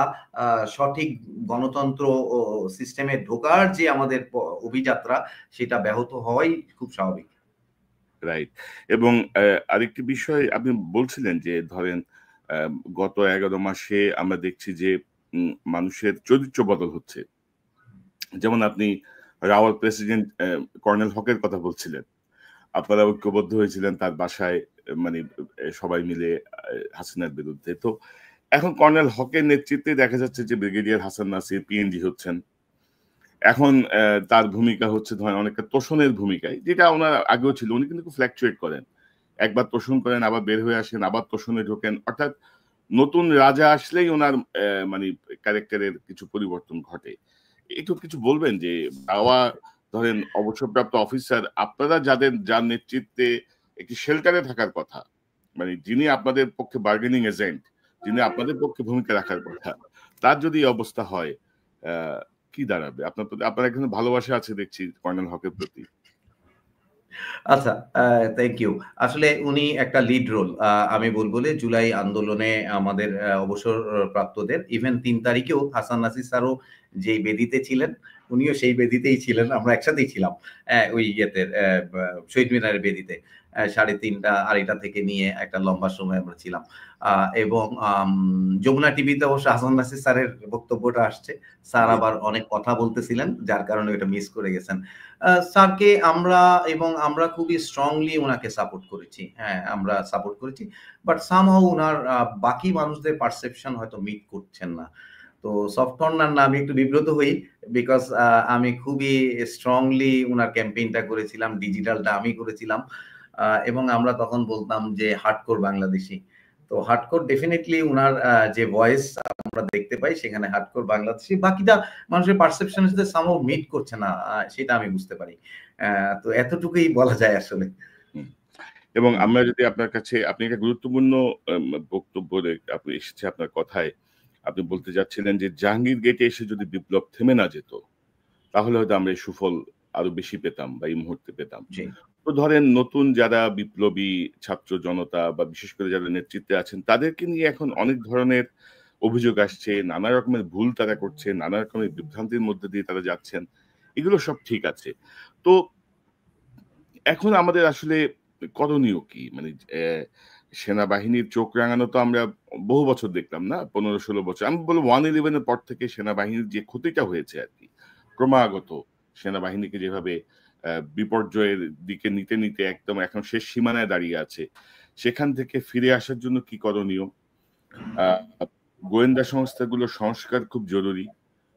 [SPEAKER 2] সঠিক গণতন্ত্র ও সিস্টেমে ঢোকার যে আমাদের অভিযাত্রা, সেটা ব্যাহত হওয়াই খুব স্বাভাবিক।
[SPEAKER 1] রাইট। এবং আরেকটি বিষয় আপনি বলছিলেন যে ধরেন গত 11 মাসে আমরা দেখছি যে মানুষের চরিত্র বদল হচ্ছে। যেমন আপনি রাওয়াল প্রেসিডেন্ট কর্নেল হকের কথা বলছিলেন। আপনারা ঐক্যবদ্ধ হয়েছিলেন তার বাসায়, মানে সবাই মিলে হাসিনার বিরুদ্ধে। তো এখন কর্নেল হকের নেতৃত্বে দেখা যাচ্ছে যে ব্রিগেডিয়ার হাসান নাসির পিএনজি হচ্ছেন। এখন তার ভূমিকা হচ্ছে ধরেন অনেকটা তোষণের ভূমিকায়, যেটা ওনার আগেও ছিল। উনি কিন্তু খুব ফ্ল্যাকচুয়েট করেন। একবার তোষণ করেন, আবার বের হয়ে আসেন, আবার তোষণে ঢোকেন। অর্থাৎ নতুন রাজা আসলেই ওনার মানে ক্যারেক্টারের কিছু পরিবর্তন ঘটে। একটু কিছু বলবেন যে ধরেন অবসরপ্রাপ্ত অফিসার, আপনারা যার নেতৃত্বে একটি শেল্টারে থাকার কথা, মানে যিনি আপনাদের পক্ষে বার্গেনিং এজেন্ট, যিনি আপনাদের পক্ষে ভূমিকা রাখার কথা, তার যদি এই অবস্থা হয়, কি দাঁড়াবে? আপনার এখানে ভালোবাসা আছে দেখছি কর্নেল হকের প্রতি।
[SPEAKER 2] আচ্ছা, থ্যাংক ইউ। আসলে উনি একটা লিড রোল। আমি বলব যে জুলাই আন্দোলনে আমাদের অবসরপ্রাপ্তদের ইভেন ৩ তারিখেও হাসান নাসির স্যারও যেই বেদিতে ছিলেন, উনিও সেই বেদিতেই ছিলেন। আমরা একসাথেই ছিলাম। ওই ইয়েতে শহীদ মিনারের বেদিতে। ৩:৩০ ২:৩০ থেকে নিয়ে একটা লম্বা সময় আমরা ছিলাম। এবং যমুনা টিভিতে অবশ্য হাসান নাসির স্যারের বক্তব্যটা আসছে। স্যার আবার অনেক কথা বলতেছিলেন, যার কারণে ওটা মিস করে গেছেন। স্যারকে আমরা খুবই স্ট্রংলি উনাকে সাপোর্ট করেছি। হ্যাঁ, আমরা সাপোর্ট করেছি। বাট সামহাউ উনার বাকি মানুষদের পারসেপশন হয়তো মিট করছেন না। তো সফট কর্নার না, আমি একটু বিব্রত হই। বিকজ আমি খুবই স্ট্রংলি উনার ক্যাম্পেইনটা করেছিলাম। ডিজিটালটা আমি করেছিলাম। এবং আমরা তখন বলতাম যে হার্ডকোর বাংলাদেশী। তো হার্ডকোর ডেফিনিটলি উনার যে ভয়েস আমরা দেখতে পাই সেখানে হার্ডকোর বাংলাদেশী। বাকিটা মানুষের পারসেপশন এর সাথে সামহাউ মিট করছে না। সেটা আমি বুঝতে পারি। তো এতটুকুই বলা যায় আসলে।
[SPEAKER 1] এবং আমরা যদি আপনার কাছে, আপনি একটা গুরুত্বপূর্ণ বক্তব্য আপনি এসেছে আপনার কথায়। আপনি বলতে যাচ্ছিলেন যে জাহাঙ্গীর গেটে এসে যদি বিপ্লব থেমে না যেত, তাহলে হয়তো আমরা এই সুফল আরো বেশি পেতাম বা এই মুহূর্তে পেতাম।
[SPEAKER 2] জি।
[SPEAKER 1] তো ধরেন নতুন যারা বিপ্লবী ছাত্র জনতা বা বিশেষ করে যারা নেতৃত্বে আছেন, তাদেরকে নিয়ে এখন অনেক ধরনের অভিযোগ আসছে, নানা রকমের ভুল তারা করছে, নানা রকমের বিভ্রান্তির মধ্যে দিয়ে তারা যাচ্ছেন। এগুলো সব ঠিক আছে। তো এখন আমাদের আসলে করণীয় কি? মানে সেনাবাহিনীর চোখ রাঙানো তো আমরা বহু বছর দেখলাম না, 15-16 বছর। আমি বলব 111 এর পর থেকে সেনাবাহিনীর যে ক্ষতিটা হয়েছে আরকি, ক্রমাগত সেনাবাহিনীকে যেভাবে বিপর্যয়ের দিকে নিতে, নিতে একদম এখন শেষ সীমানায় দাঁড়িয়ে আছে। সেখান থেকে ফিরে আসার জন্য কি করণীয়? আ গোয়েন্দা সংস্থাগুলোর সংস্কার খুব জরুরি,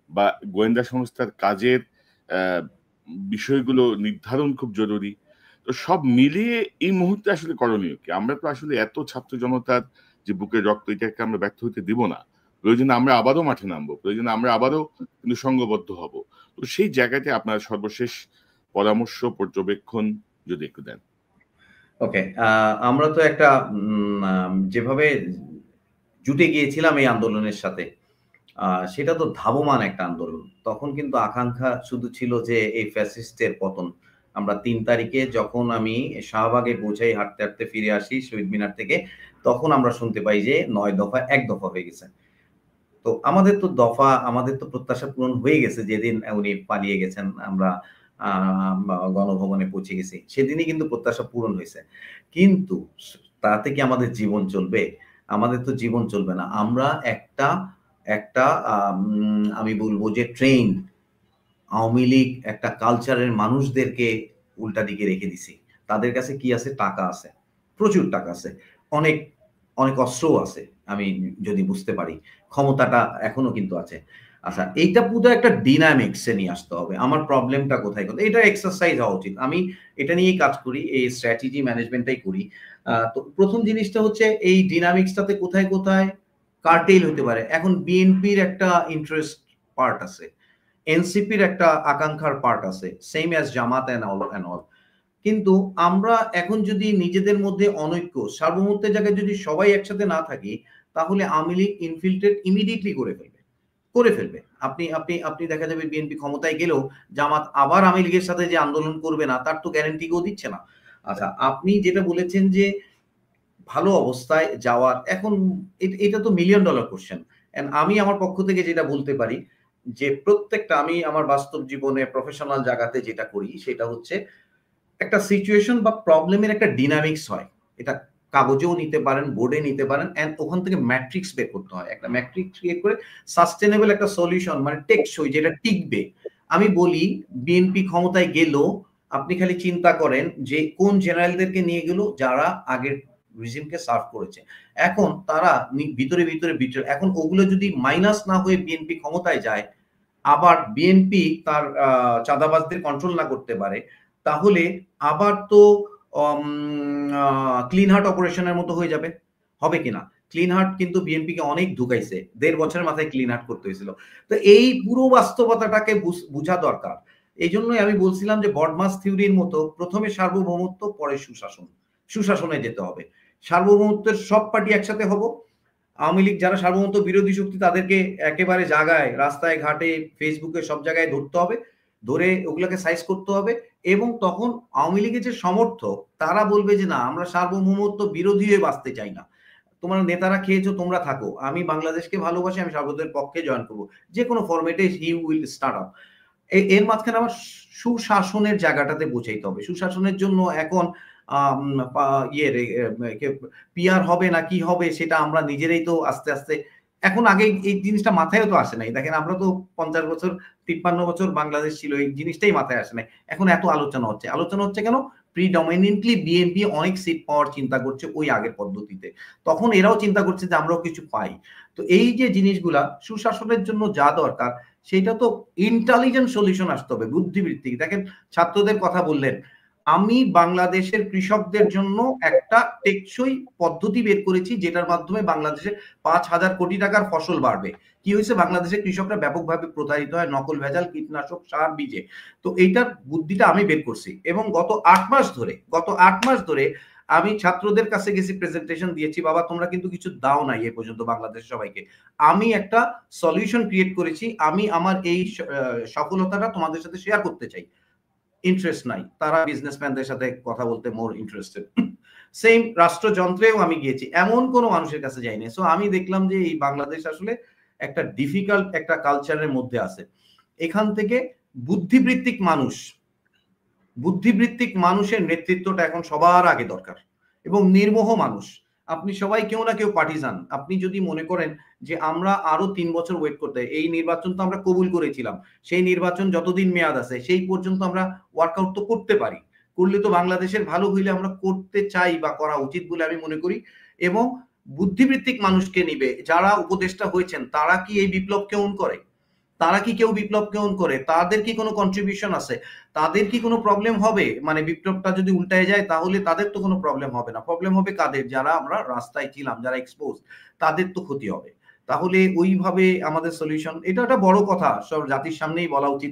[SPEAKER 1] বা গোয়েন্দা সংস্থার কাজের আ বিষয়গুলো নির্ধারণ খুব জরুরি। তো সব মিলিয়ে এই মুহূর্তে আসলে করণীয় কি? আমরা তো আসলে এত ছাত্র জনতার যে বুকের রক্ত, এটাকে আমরা ব্যর্থ হইতে দিব না। প্রয়োজনে আমরা আবারও মাঠে নামবো। প্রয়োজনে আমরা আবারও কিন্তু সংঘবদ্ধ হব। তো সেই জায়গাটায় আপনার সর্বশেষ পরামর্শ, পর্যবেক্ষণ যদি একটু দেন।
[SPEAKER 2] ওকে। আমরা তো একটা যেভাবে জুটে গিয়েছিলাম এই আন্দোলনের সাথে, সেটা তো ধাবমান একটা আন্দোলন। তখন কিন্তু আকাঙ্ক্ষা শুধু ছিল যে এই ফ্যাসিস্টের পতন। আমরা ৩ তারিখে যখন আমি শাহবাগে পৌঁছাই, হাঁটতে, হাঁটতে ফিরে আসি শহীদ মিনার থেকে, তখন আমরা শুনতে পাই যে ৯ দফা ১ দফা হয়ে গেছে। তো আমাদের তো প্রত্যাশা পূরণ হয়ে গেছে যেদিন উনি পালিয়ে গেছেন। আমরা আ গণভবনে পৌঁছে গেছি। সেদিনই কিন্তু প্রত্যাশা পূরণ হইছে। কিন্তু তাতে কি আমাদের জীবন চলবে? আমাদের তো জীবন চলবে না। আমরা একটা একটা আমি বলব যে ট্রেন্ড আওয়ামী লীগ একটা কালচারের মানুষদেরকে উল্টা দিকে রেখে দিছি। তাদের কাছে কি আছে? টাকা আছে। প্রচুর টাকা আছে। অনেক, অনেক অস্ত্রও আছে। আমি যদি বুঝতে পারি। ক্ষমতাটা এখনো কিন্তু আছে। আচ্ছা, এইটা পুরো একটা ডায়নামিক্স এ নিয়ে আসতে হবে। আমার প্রবলেমটা কোথায়? এটা এক্সারসাইজ হওয়া উচিত। আমি এটা নিয়েই কাজ করি। এই স্ট্র্যাটেজি ম্যানেজমেন্টটাই করি। তো ১ম জিনিসটা হচ্ছে এই ডায়নামিক্সটাতে কোথায়, কোথায় কার্টেল হতে পারে। এখন বিএনপির একটা ইন্টারেস্ট পার্ট আছে। এনসিপির একটা আকাঙ্ক্ষার পার্ট আছে। Same as Jamaat and all. কিন্তু আমরা এখন যদি নিজেদের মধ্যে অনৈক্য, সার্বভৌমত্বের জায়গায় যদি সবাই একসাথে না থাকি, তাহলে আওয়ামী লীগ ইনফিল্ট্রেট ইমিডিয়েটলি করে ফেলবে। করে ফেলবে। আপনি আপনি আপনি দেখা যাবে বিএনপি ক্ষমতায় গেলেও জামাত আবার আওয়ামী লীগের সাথে যে আন্দোলন করবে না, তার তো গ্যারান্টি কেউ দিচ্ছে না। আচ্ছা, আপনি যেটা বলেছেন যে ভালো অবস্থায় যাওয়ার, এখন এটা তো মিলিয়ন ডলার কোয়েশ্চেন। অ্যান্ড আমি আমার পক্ষ থেকে যেটা বলতে পারি যে প্রত্যেকটা, আমি আমার বাস্তব জীবনে প্রফেশনাল জায়গাতে যেটা করি সেটা হচ্ছে একটা সিচুয়েশন বা প্রবলেমের একটা ডায়নামিক্স হয়। এটা কাগজেও নিতে পারেন, বোর্ডে নিতে পারেন, অ্যান্ড ওখান থেকে ম্যাট্রিক্স বের করতে হয়। একটা ম্যাট্রিক্স ক্রিয়েট করে সাস্টেনেবল একটা সলিউশন, মানে টেকসই, যেটা টিকবে। আমি বলি বিএনপি ক্ষমতায় গেল, আপনি খালি চিন্তা করেন যে কোন জেনারেলদেরকে নিয়ে গেল যারা আগের রিজিমকে সার্ভ করেছে। এখন তারা ভিতরে, ভিতরে এখন ওগুলো যদি মাইনাস না হয়ে বিএনপি ক্ষমতায় যায়, আবার বিএনপি তার চাঁদাবাজদের কন্ট্রোল না করতে পারে, তাহলে আবার তো ক্লিন হার্ট অপারেশনের মতো হয়ে যাবে। হবে কিনা? ক্লিন হার্ট কিন্তু বিএনপিকে অনেক ঢুকাইছে। ১.৫ বছরের মাথায় ক্লিন হার্ট করতে হয়েছিল। তো এই পুরো বাস্তবতাটাকে বুঝা দরকার। এইজন্যই আমি বলছিলাম যে বডমাস থিওরির মতো ১ম এ সার্বভৌমত্ব, পরে সুশাসন। সুশাসনে যেতে হবে। সার্বভৌমত্বের সব পার্টি একসাথে হব। আওয়ামী লীগ যারা সার্বভৌমত্ব বিরোধী শক্তি, তাদেরকে একেবারে জায়গায়, রাস্তায় ঘাটে, ফেসবুকে সব জায়গায় ধরতে হবে। ধরে ওগুলোকে সাইজ করতে হবে, এবং তখন আওয়ামী লীগের যে সমর্থক, তারা বলবে যে না, আমরা সার্বভৌমত্ব বিরোধী হয়ে বাঁচতে চাই না। তোমার নেতারা খেয়েছো, তোমরা থাকো। আমি বাংলাদেশকে ভালোবাসি, আমি সার্বভৌমত্বের পক্ষে জয়েন করব। যেকোনো ফরম্যাটে হি উইল স্টার্ট আপ। এর মাঝখানে আমার সুশাসনের জায়গাটাতে পৌঁছাইতে হবে। সুশাসনের জন্য এখন আম পা ইয়ের পিআর হবে না কি হবে সেটা আমরা নিজেরাই তো আস্তে, আস্তে, এখন আগে এই জিনিসটা মাথায়ও তো আসে নাই। দেখেন, আমরা তো ৫০ বছর ৫৩ বছর বাংলাদেশ ছিল, এই জিনিসটাই মাথায় আসে নাই। এখন এত আলোচনা হচ্ছে। আলোচনা হচ্ছে কেন? প্রিডমিনেন্টলি বিএনপি অনেক সিট পাওয়ার চিন্তা করছে ওই আগের পদ্ধতিতে। তখন এরাও চিন্তা করছে যে আমরাও কিছু পাই। তো এই যে জিনিসগুলা সুশাসনের জন্য যা দরকার, সেটা তো ইন্টেলিজেন্ট সলিউশন আসতে হবে, বুদ্ধিবৃত্তিক। দেখেন, ছাত্রদের কথা বললেন। আমি বাংলাদেশের কৃষকদের জন্য একটা টেকসই পদ্ধতি বের করেছি, যেটার মাধ্যমে বাংলাদেশে ৫,০০০ কোটি টাকার ফসল বাড়বে। কি হয়েছে? বাংলাদেশের কৃষকরা ব্যাপকভাবে প্রতারিত হয় নকল, ভেজাল, কীটনাশক, সার, বীজে। তো এইটার বুদ্ধিটা আমি বের করছি, এবং গত ৮ মাস ধরে আমি ছাত্রদের কাছে গেছি, প্রেজেন্টেশন দিয়েছি। বাবা, তোমরা কিন্তু কিছু দাও নাই এ পর্যন্ত বাংলাদেশের সবাইকে। আমি একটা সলিউশন ক্রিয়েট করেছি। আমি আমার এই সফলতাটা তোমাদের সাথে শেয়ার করতে চাই। ইন্টারেস্ট নাই। তারা বিজনেসম্যানদের সাথে কথা বলতে মোর ইন্টারেস্টেড। সেম রাষ্ট্রযন্ত্রেও আমি গিয়েছি। এমন কোন মানুষের কাছে যাইনি। সো আমি দেখলাম যে এই বাংলাদেশ আসলে একটা ডিফিকাল্ট একটা কালচারের মধ্যে আছে। এখান থেকে বুদ্ধিবৃত্তিক মানুষ বুদ্ধিবৃত্তিক মানুষের নেতৃত্বটা এখন সবার আগে দরকার, এবং নির্মোহ মানুষ। আপনি সবাই কেউ না কেউ পার্টিজান। আপনি যদি মনে করেন যে আমরা আরো 3 বছর ওয়েট করতে, এই নির্বাচন তো আমরা কবুল করেছিলাম, সেই নির্বাচন যতদিন মেয়াদ আছে সেই পর্যন্ত আমরা ওয়ার্কআউট তো করতে পারি, করলে তো বাংলাদেশের ভালো হইলে আমরা করতে চাই বা করা উচিত বলে আমি মনে করি। এবং বুদ্ধিবৃত্তিক মানুষকে নিবে, যারা উপদেষ্টা হয়েছেন তারা কি এই বিপ্লবকে ওন করে? তারা কি কেউ বিপ্লবকে ওন করে? তাদের কি কোনো কন্ট্রিবিউশন আছে? তাদের কি কোনো প্রবলেম হবে? মানে বিপ্লবটা যদি উল্টায় যায় তাহলে তাদের তো কোনো প্রবলেম হবে না, প্রবলেম হবে কাদের? যারা আমরা রাস্তায় ছিলাম, যারা এক্সপোজ, তাদের তো ক্ষতি হবে। তাহলে ওইভাবে আমাদের সলিউশন, এটা একটা বড় কথা সব জাতির সামনেই বলা উচিত,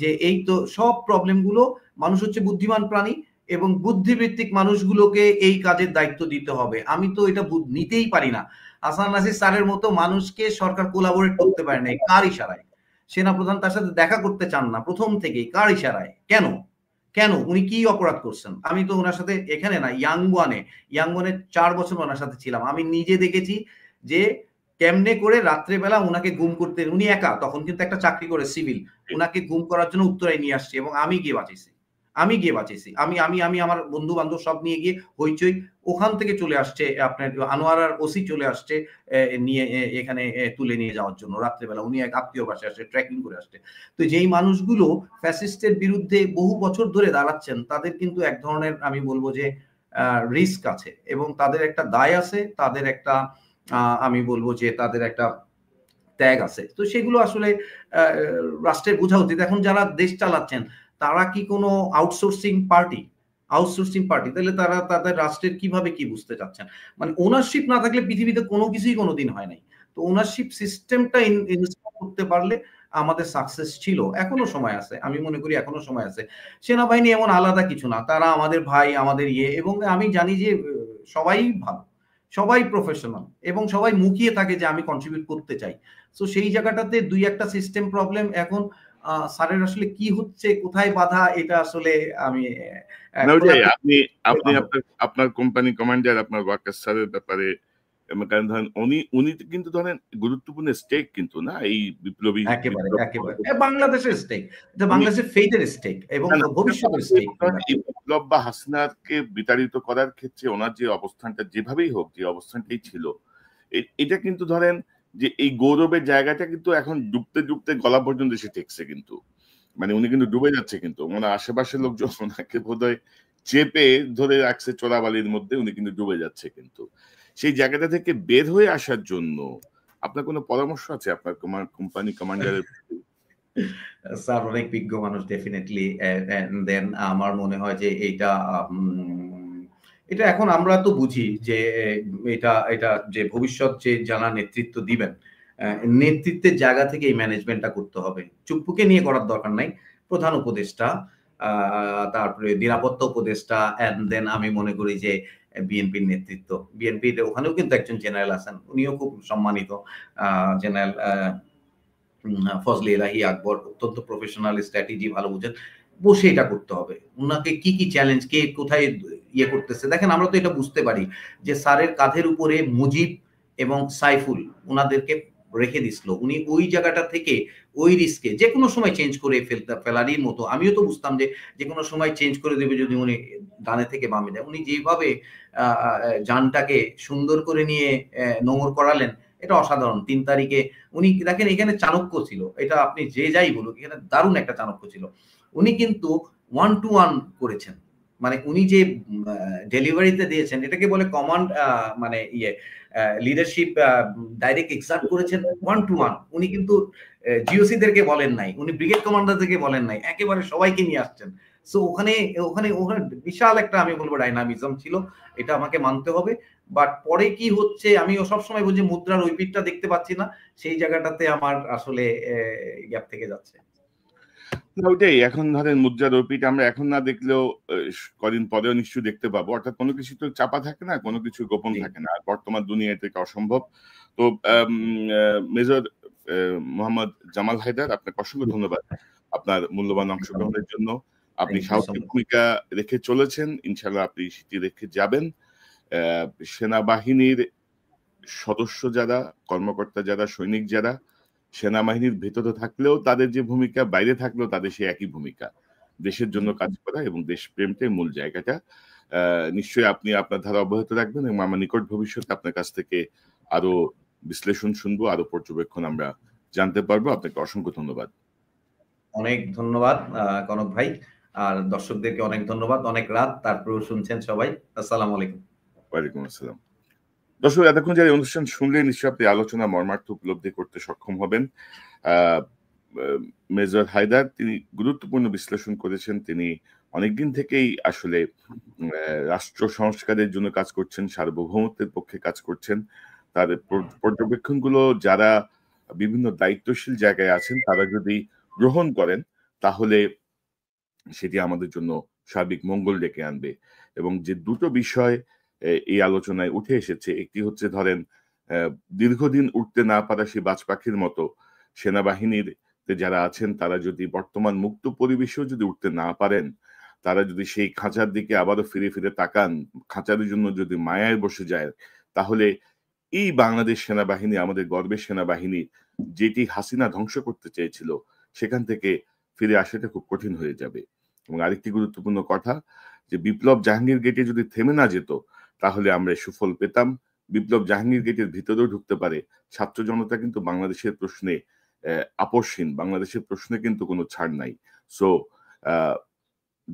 [SPEAKER 2] যে এই তো সব প্রবলেম গুলো, মানুষ হচ্ছে বুদ্ধিমান প্রাণী এবং বুদ্ধিবৃত্তিক মানুষগুলোকে এই কাজের দায়িত্ব দিতে হবে। আমি তো এটা নিতেই পারি না, হাসান নাসির স্যারের মতো মানুষকে সরকার কোলাবোরেট করতে পারে নাই, কার ইশারায়? সেনাপ্রধান তার সাথে দেখা করতে চান না প্রথম থেকেই, কার ইশারায়? কেন? কেন? উনি কি অপরাধ করছেন? আমি তো ওনার সাথে এখানে না, ইয়াংবনে 4 বছর ওনার সাথে ছিলাম। আমি নিজে দেখেছি যে কেমনে করে রাত্রেবেলা উনাকে গুম করতে, উনি একা তখন কিন্তু একটা চাকরি করে সিভিল, উনাকে গুম করার জন্য উত্তরায় নিয়ে আসছে এবং আমি গিয়ে বাঁচিয়েছি। আমি গিয়ে বাঁচিয়েছি। আমি আমি আমি আমার বন্ধু বান্ধব সব নিয়ে গিয়ে হইচই, ওখান থেকে চলে আসছে আপনার আনোয়ারার ওসি চলে আসছে নিয়ে এখানে তুলে নিয়ে যাওয়ার জন্য রাত্রেবেলা। উনি এক আত্মীয় বাসায় আসছে, ট্রেকিং করে আসছে। তো যেই মানুষগুলো ফ্যাসিস্টের বিরুদ্ধে বহু বছর ধরে দাঁড়াচ্ছেন, তাদের কিন্তু এক ধরনের আমি বলবো যে রিস্ক আছে এবং তাদের একটা দায় আছে, তাদের একটা আমি বলবো যে তাদের একটা ত্যাগ আছে। তো সেগুলো আসলে রাষ্ট্রের বোঝা উচিত। এখন যারা দেশ চালাচ্ছেন তারা কি কোনো আউটসোর্সিং পার্টি? আউটসোর্সিং পার্টি, তাহলে তারা তাদের রাষ্ট্রের কিভাবে কি বুঝতে চাচ্ছেন? মানে ওনারশিপ না থাকলে পৃথিবীতে কোনো কিছুই কোনোদিন হয় নাই। তো ওনারশিপ সিস্টেমটা ইনস্টল করতে পারলে আমাদের সাকসেস ছিল। এখনো সময় আছে। আমি মনে করি এখনো সময় আছে। সেনাবাহিনী এমন আলাদা কিছু না। তারা আমাদের ভাই, আমাদের এবং আমি জানি যে সবাই ভালো, সবাই প্রফেশনাল এবং সবাই মুখিয়ে থাকে যে আমি কন্ট্রিবিউট করতে চাই। সো সেই জায়গাটাতে ২-১টা সিস্টেম প্রবলেম এখন স্যারের আসলে কি হচ্ছে, কোথায় বাধা, এটা আসলে আমি
[SPEAKER 1] না ওইটাই
[SPEAKER 2] খোলাখুলি
[SPEAKER 1] আপনি আপনি
[SPEAKER 2] পাবো।
[SPEAKER 1] আপনার আপনার কোম্পানি কমান্ডার আপনার ওয়াকার স্যারের ব্যাপারে কারণ ধরেন উনি কিন্তু ধরেন গুরুত্বপূর্ণ স্টেক কিন্তু না এই বিপ্লবী
[SPEAKER 2] একেবারে,
[SPEAKER 1] বিপ্লব
[SPEAKER 2] একেবারে। বাংলাদেশের স্টেক। এটা
[SPEAKER 1] উনি
[SPEAKER 2] বাংলাদেশের ফেইথ এর স্টেক এবং
[SPEAKER 1] না, না,
[SPEAKER 2] ভবিষ্যতের স্টেক।
[SPEAKER 1] এই বিপ্লব বা হাসিনাকে বিতাড়িত করার ক্ষেত্রে ওনার যে অবস্থানটা যেভাবেই হোক, যে অবস্থানটাই ছিল, এটা কিন্তু ধরেন যে এই গৌরবের জায়গাটা কিন্তু এখন ডুবতে ডুবতে গলা পর্যন্ত এসে ঠেকছে কিন্তু। মানে উনি কিন্তু ডুবে যাচ্ছে কিন্তু। মানে আশেপাশের লোকজন ওনাকে বোধহয় চেপে ধরে রাখছে চোরাবালির মধ্যে, উনি কিন্তু ডুবে যাচ্ছে কিন্তু। সেই জায়গাটা থেকে বের হয়ে আসার জন্য আপনার কোনো পরামর্শ আছে আপনার কোম্পানি কমান্ডারের?
[SPEAKER 2] স্যার অনেক বিজ্ঞ মানুষ ডেফিনিটলি। দেন আমার মনে হয় যে এইটা এটা এখন আমরা তো বুঝি যে এটা এটা যে ভবিষ্যৎ যে যারা নেতৃত্ব দিবেন, অ্যা নেতৃত্বের জায়গা থেকে এই ম্যানেজমেন্টটা করতে হবে। চুপ্পুকে নিয়ে করার দরকার নাই। প্রধান উপদেষ্টা, আ তারপরে নিরাপত্তা উপদেষ্টা অ্যান্ড দেন আমি মনে করি যে বিএনপির নেতৃত্ব। বিএনপির ওখানেও কিন্তু একজন জেনারেল আছেন। উনিও খুব সম্মানিত জেনারেল ফজলে এলাহি আকবর, অত্যন্ত প্রফেশনাল, স্ট্র্যাটেজি ভালো বুঝেন। বসে এটা করতে হবে। উনাকে কি, কি চ্যালেঞ্জ, কে কোথায় ইয়ে করতেছে। দেখেন আমরা তো এটা বুঝতে পারি যে স্যারের কাঁধের উপরে মুজিব এবং সাইফুল উনাদেরকে রেখে দিছিল। উনি ওই জায়গাটা থেকে ওই রিস্কে যেকোনো সময় চেঞ্জ করে ফেলারই মতো। আমিও তো বুঝতাম যে যেকোনো সময় চেঞ্জ করে দেবে যদি উনি ডানে থেকে বামে যায়। উনি যেভাবে আ আ যানটাকে সুন্দর করে নিয়ে নোঙর করালেন, এটা অসাধারণ। ৩ তারিখে উনি দেখেন এখানে চাণক্য ছিল। এটা আপনি যে যাই বলুক, এখানে দারুণ একটা চাণক্য ছিল। উনি কিন্তু 1 to 1 করেছেন। মানে উনি যে আ ডেলিভারিতে দিয়েছেন এটাকে বলে কমান্ড, মানে লিডারশিপ ডাইরেক্ট এক্সার্ট করেছেন 1 to 1। উনি কিন্তু জিওসি দেরকে বলেন নাই। উনি ব্রিগেড কমান্ডারদেরকে বলেন নাই। একেবারে সবাইকে নিয়ে আসছেন। সো ওখানে ওখানে ওখানে বিশাল একটা আমি বলব ডাইনামিজম ছিল। এটা আমাকে মানতে হবে। বাট পরে কি হচ্ছে আমিও সবসময় বলছি মুদ্রার ওই পিঠটা দেখতে পাচ্ছি না। সেই জায়গাটাতে আমার আসলে গ্যাপ থেকে যাচ্ছে।
[SPEAKER 1] না ওইটাই এখন ধরেন মুদ্রার অর্পিত আমরা এখন না দেখলেও কদিন পরেও নিশ্চয়ই দেখতে পাবো। অর্থাৎ কোনো কিছু তো চাপা থাকে না, কোনো কিছু গোপন
[SPEAKER 2] জি,
[SPEAKER 1] থাকে না। আর বর্তমান দুনিয়ায় এটা অসম্ভব। তো মেজর মোহাম্মদ জামাল হায়দার আপনাকে অসংখ্য ধন্যবাদ। আপনার মূল্যবান অংশগ্রহণের জন্য। আপনি
[SPEAKER 2] থ্যাংক ইউ সো
[SPEAKER 1] সাহসী
[SPEAKER 2] মাচ।
[SPEAKER 1] ভূমিকা রেখে চলেছেন। ইনশাআল্লাহ আপনি সেটি রেখে যাবেন। সেনাবাহিনীর সদস্য যারা, কর্মকর্তা যারা, সৈনিক যারা সেনাবাহিনীর ভেতরে থাকলেও তাদের যে ভূমিকা, বাইরে থাকলেও তাদের সেই একই ভূমিকা। দেশের জন্য কাজ করা এবং দেশপ্রেমটাই মূল জায়গাটা। নিশ্চয়ই আপনি আপনার ধারা অব্যাহত রাখবেন এবং আমার নিকট ভবিষ্যতে আপনার কাছ থেকে আরো বিশ্লেষণ শুনবো, আরো পর্যবেক্ষণ আমরা জানতে পারবো। আপনাকে অসংখ্য ধন্যবাদ।
[SPEAKER 2] অনেক ধন্যবাদ কনক ভাই, আর দর্শকদেরকে অনেক ধন্যবাদ। অনেক রাত, তারপরেও শুনছেন সবাই। আসসালামু আলাইকুম।
[SPEAKER 1] ওয়ালাইকুম আসসালাম। দর্শক, এতক্ষণ যারা অনুষ্ঠান শুনলে নিশ্চয়ই আপনি আলোচনা মর্মার্থ উপলব্ধি করতে সক্ষম হবেন। মেজর হায়দার তিনি গুরুত্বপূর্ণ বিশ্লেষণ করেছেন। তিনি অনেকদিন থেকেই আসলে রাষ্ট্র সংস্কারের জন্য কাজ করছেন, সার্বভৌমত্বের পক্ষে কাজ করছেন। তার পর্যবেক্ষণগুলো যারা বিভিন্ন দায়িত্বশীল জায়গায় আছেন তারা যদি গ্রহণ করেন তাহলে সেটি আমাদের জন্য সার্বিক মঙ্গল ডেকে আনবে। এবং যে দুটো বিষয় এই আলোচনায় উঠে এসেছে, একটি হচ্ছে ধরেন দীর্ঘদিন উঠতে না পারা সেই বাজ পাখির মতো সেনাবাহিনীর যারা আছেন তারা যদি বর্তমান মুক্ত পরিবেশেও যদি উঠতে না পারেন, তারা যদি সেই খাঁচার দিকে আবারও ফিরে ফিরে তাকান, খাঁচার জন্য যদি মায়ায় বসে যায়, তাহলে এই বাংলাদেশ সেনাবাহিনী, আমাদের গর্বের সেনাবাহিনী, যেটি হাসিনা ধ্বংস করতে চেয়েছিল, সেখান থেকে ফিরে আসাটা খুব কঠিন হয়ে যাবে। এবং আরেকটি গুরুত্বপূর্ণ কথা, যে বিপ্লব জাহাঙ্গীর গেটে যদি থেমে না যেত তাহলে আমরা সুফল পেতাম। বিপ্লব জাহাঙ্গীর গেটের ভিতরেও ঢুকতে পারে। ছাত্র জনতা কিন্তু বাংলাদেশের প্রশ্নে আপোষহীন, বাংলাদেশের প্রশ্নে কিন্তু কোনো ছাড় নাই। সো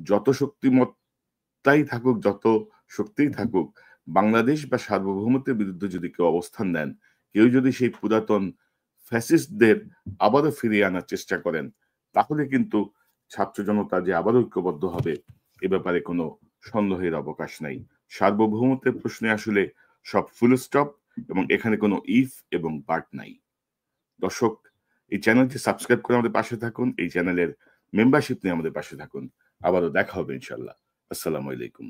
[SPEAKER 1] যত শক্তিমত্তাই থাকুক, যত শক্তিই থাকুক, বাংলাদেশ বা সার্বভৌমত্বের বিরুদ্ধে যদি কেউ অবস্থান নেন, কেউ যদি সেই পুরাতন ফ্যাসিস্টদের আবারও ফিরিয়ে আনার চেষ্টা করেন, তাহলে কিন্তু ছাত্র জনতা যে আবার ঐক্যবদ্ধ হবে এ ব্যাপারে কোনো সন্দেহের অবকাশ নাই। সার্বভৌমত্বের প্রশ্নে আসলে সব ফুল স্টপ, এবং এখানে কোনো ইফ এবং বাট নাই। দর্শক, এই চ্যানেলটি সাবস্ক্রাইব করে আমাদের পাশে থাকুন, এই চ্যানেলের মেম্বারশিপ নিয়ে আমাদের পাশে থাকুন। আবারও দেখা হবে ইনশাল্লাহ। আসসালামু আলাইকুম।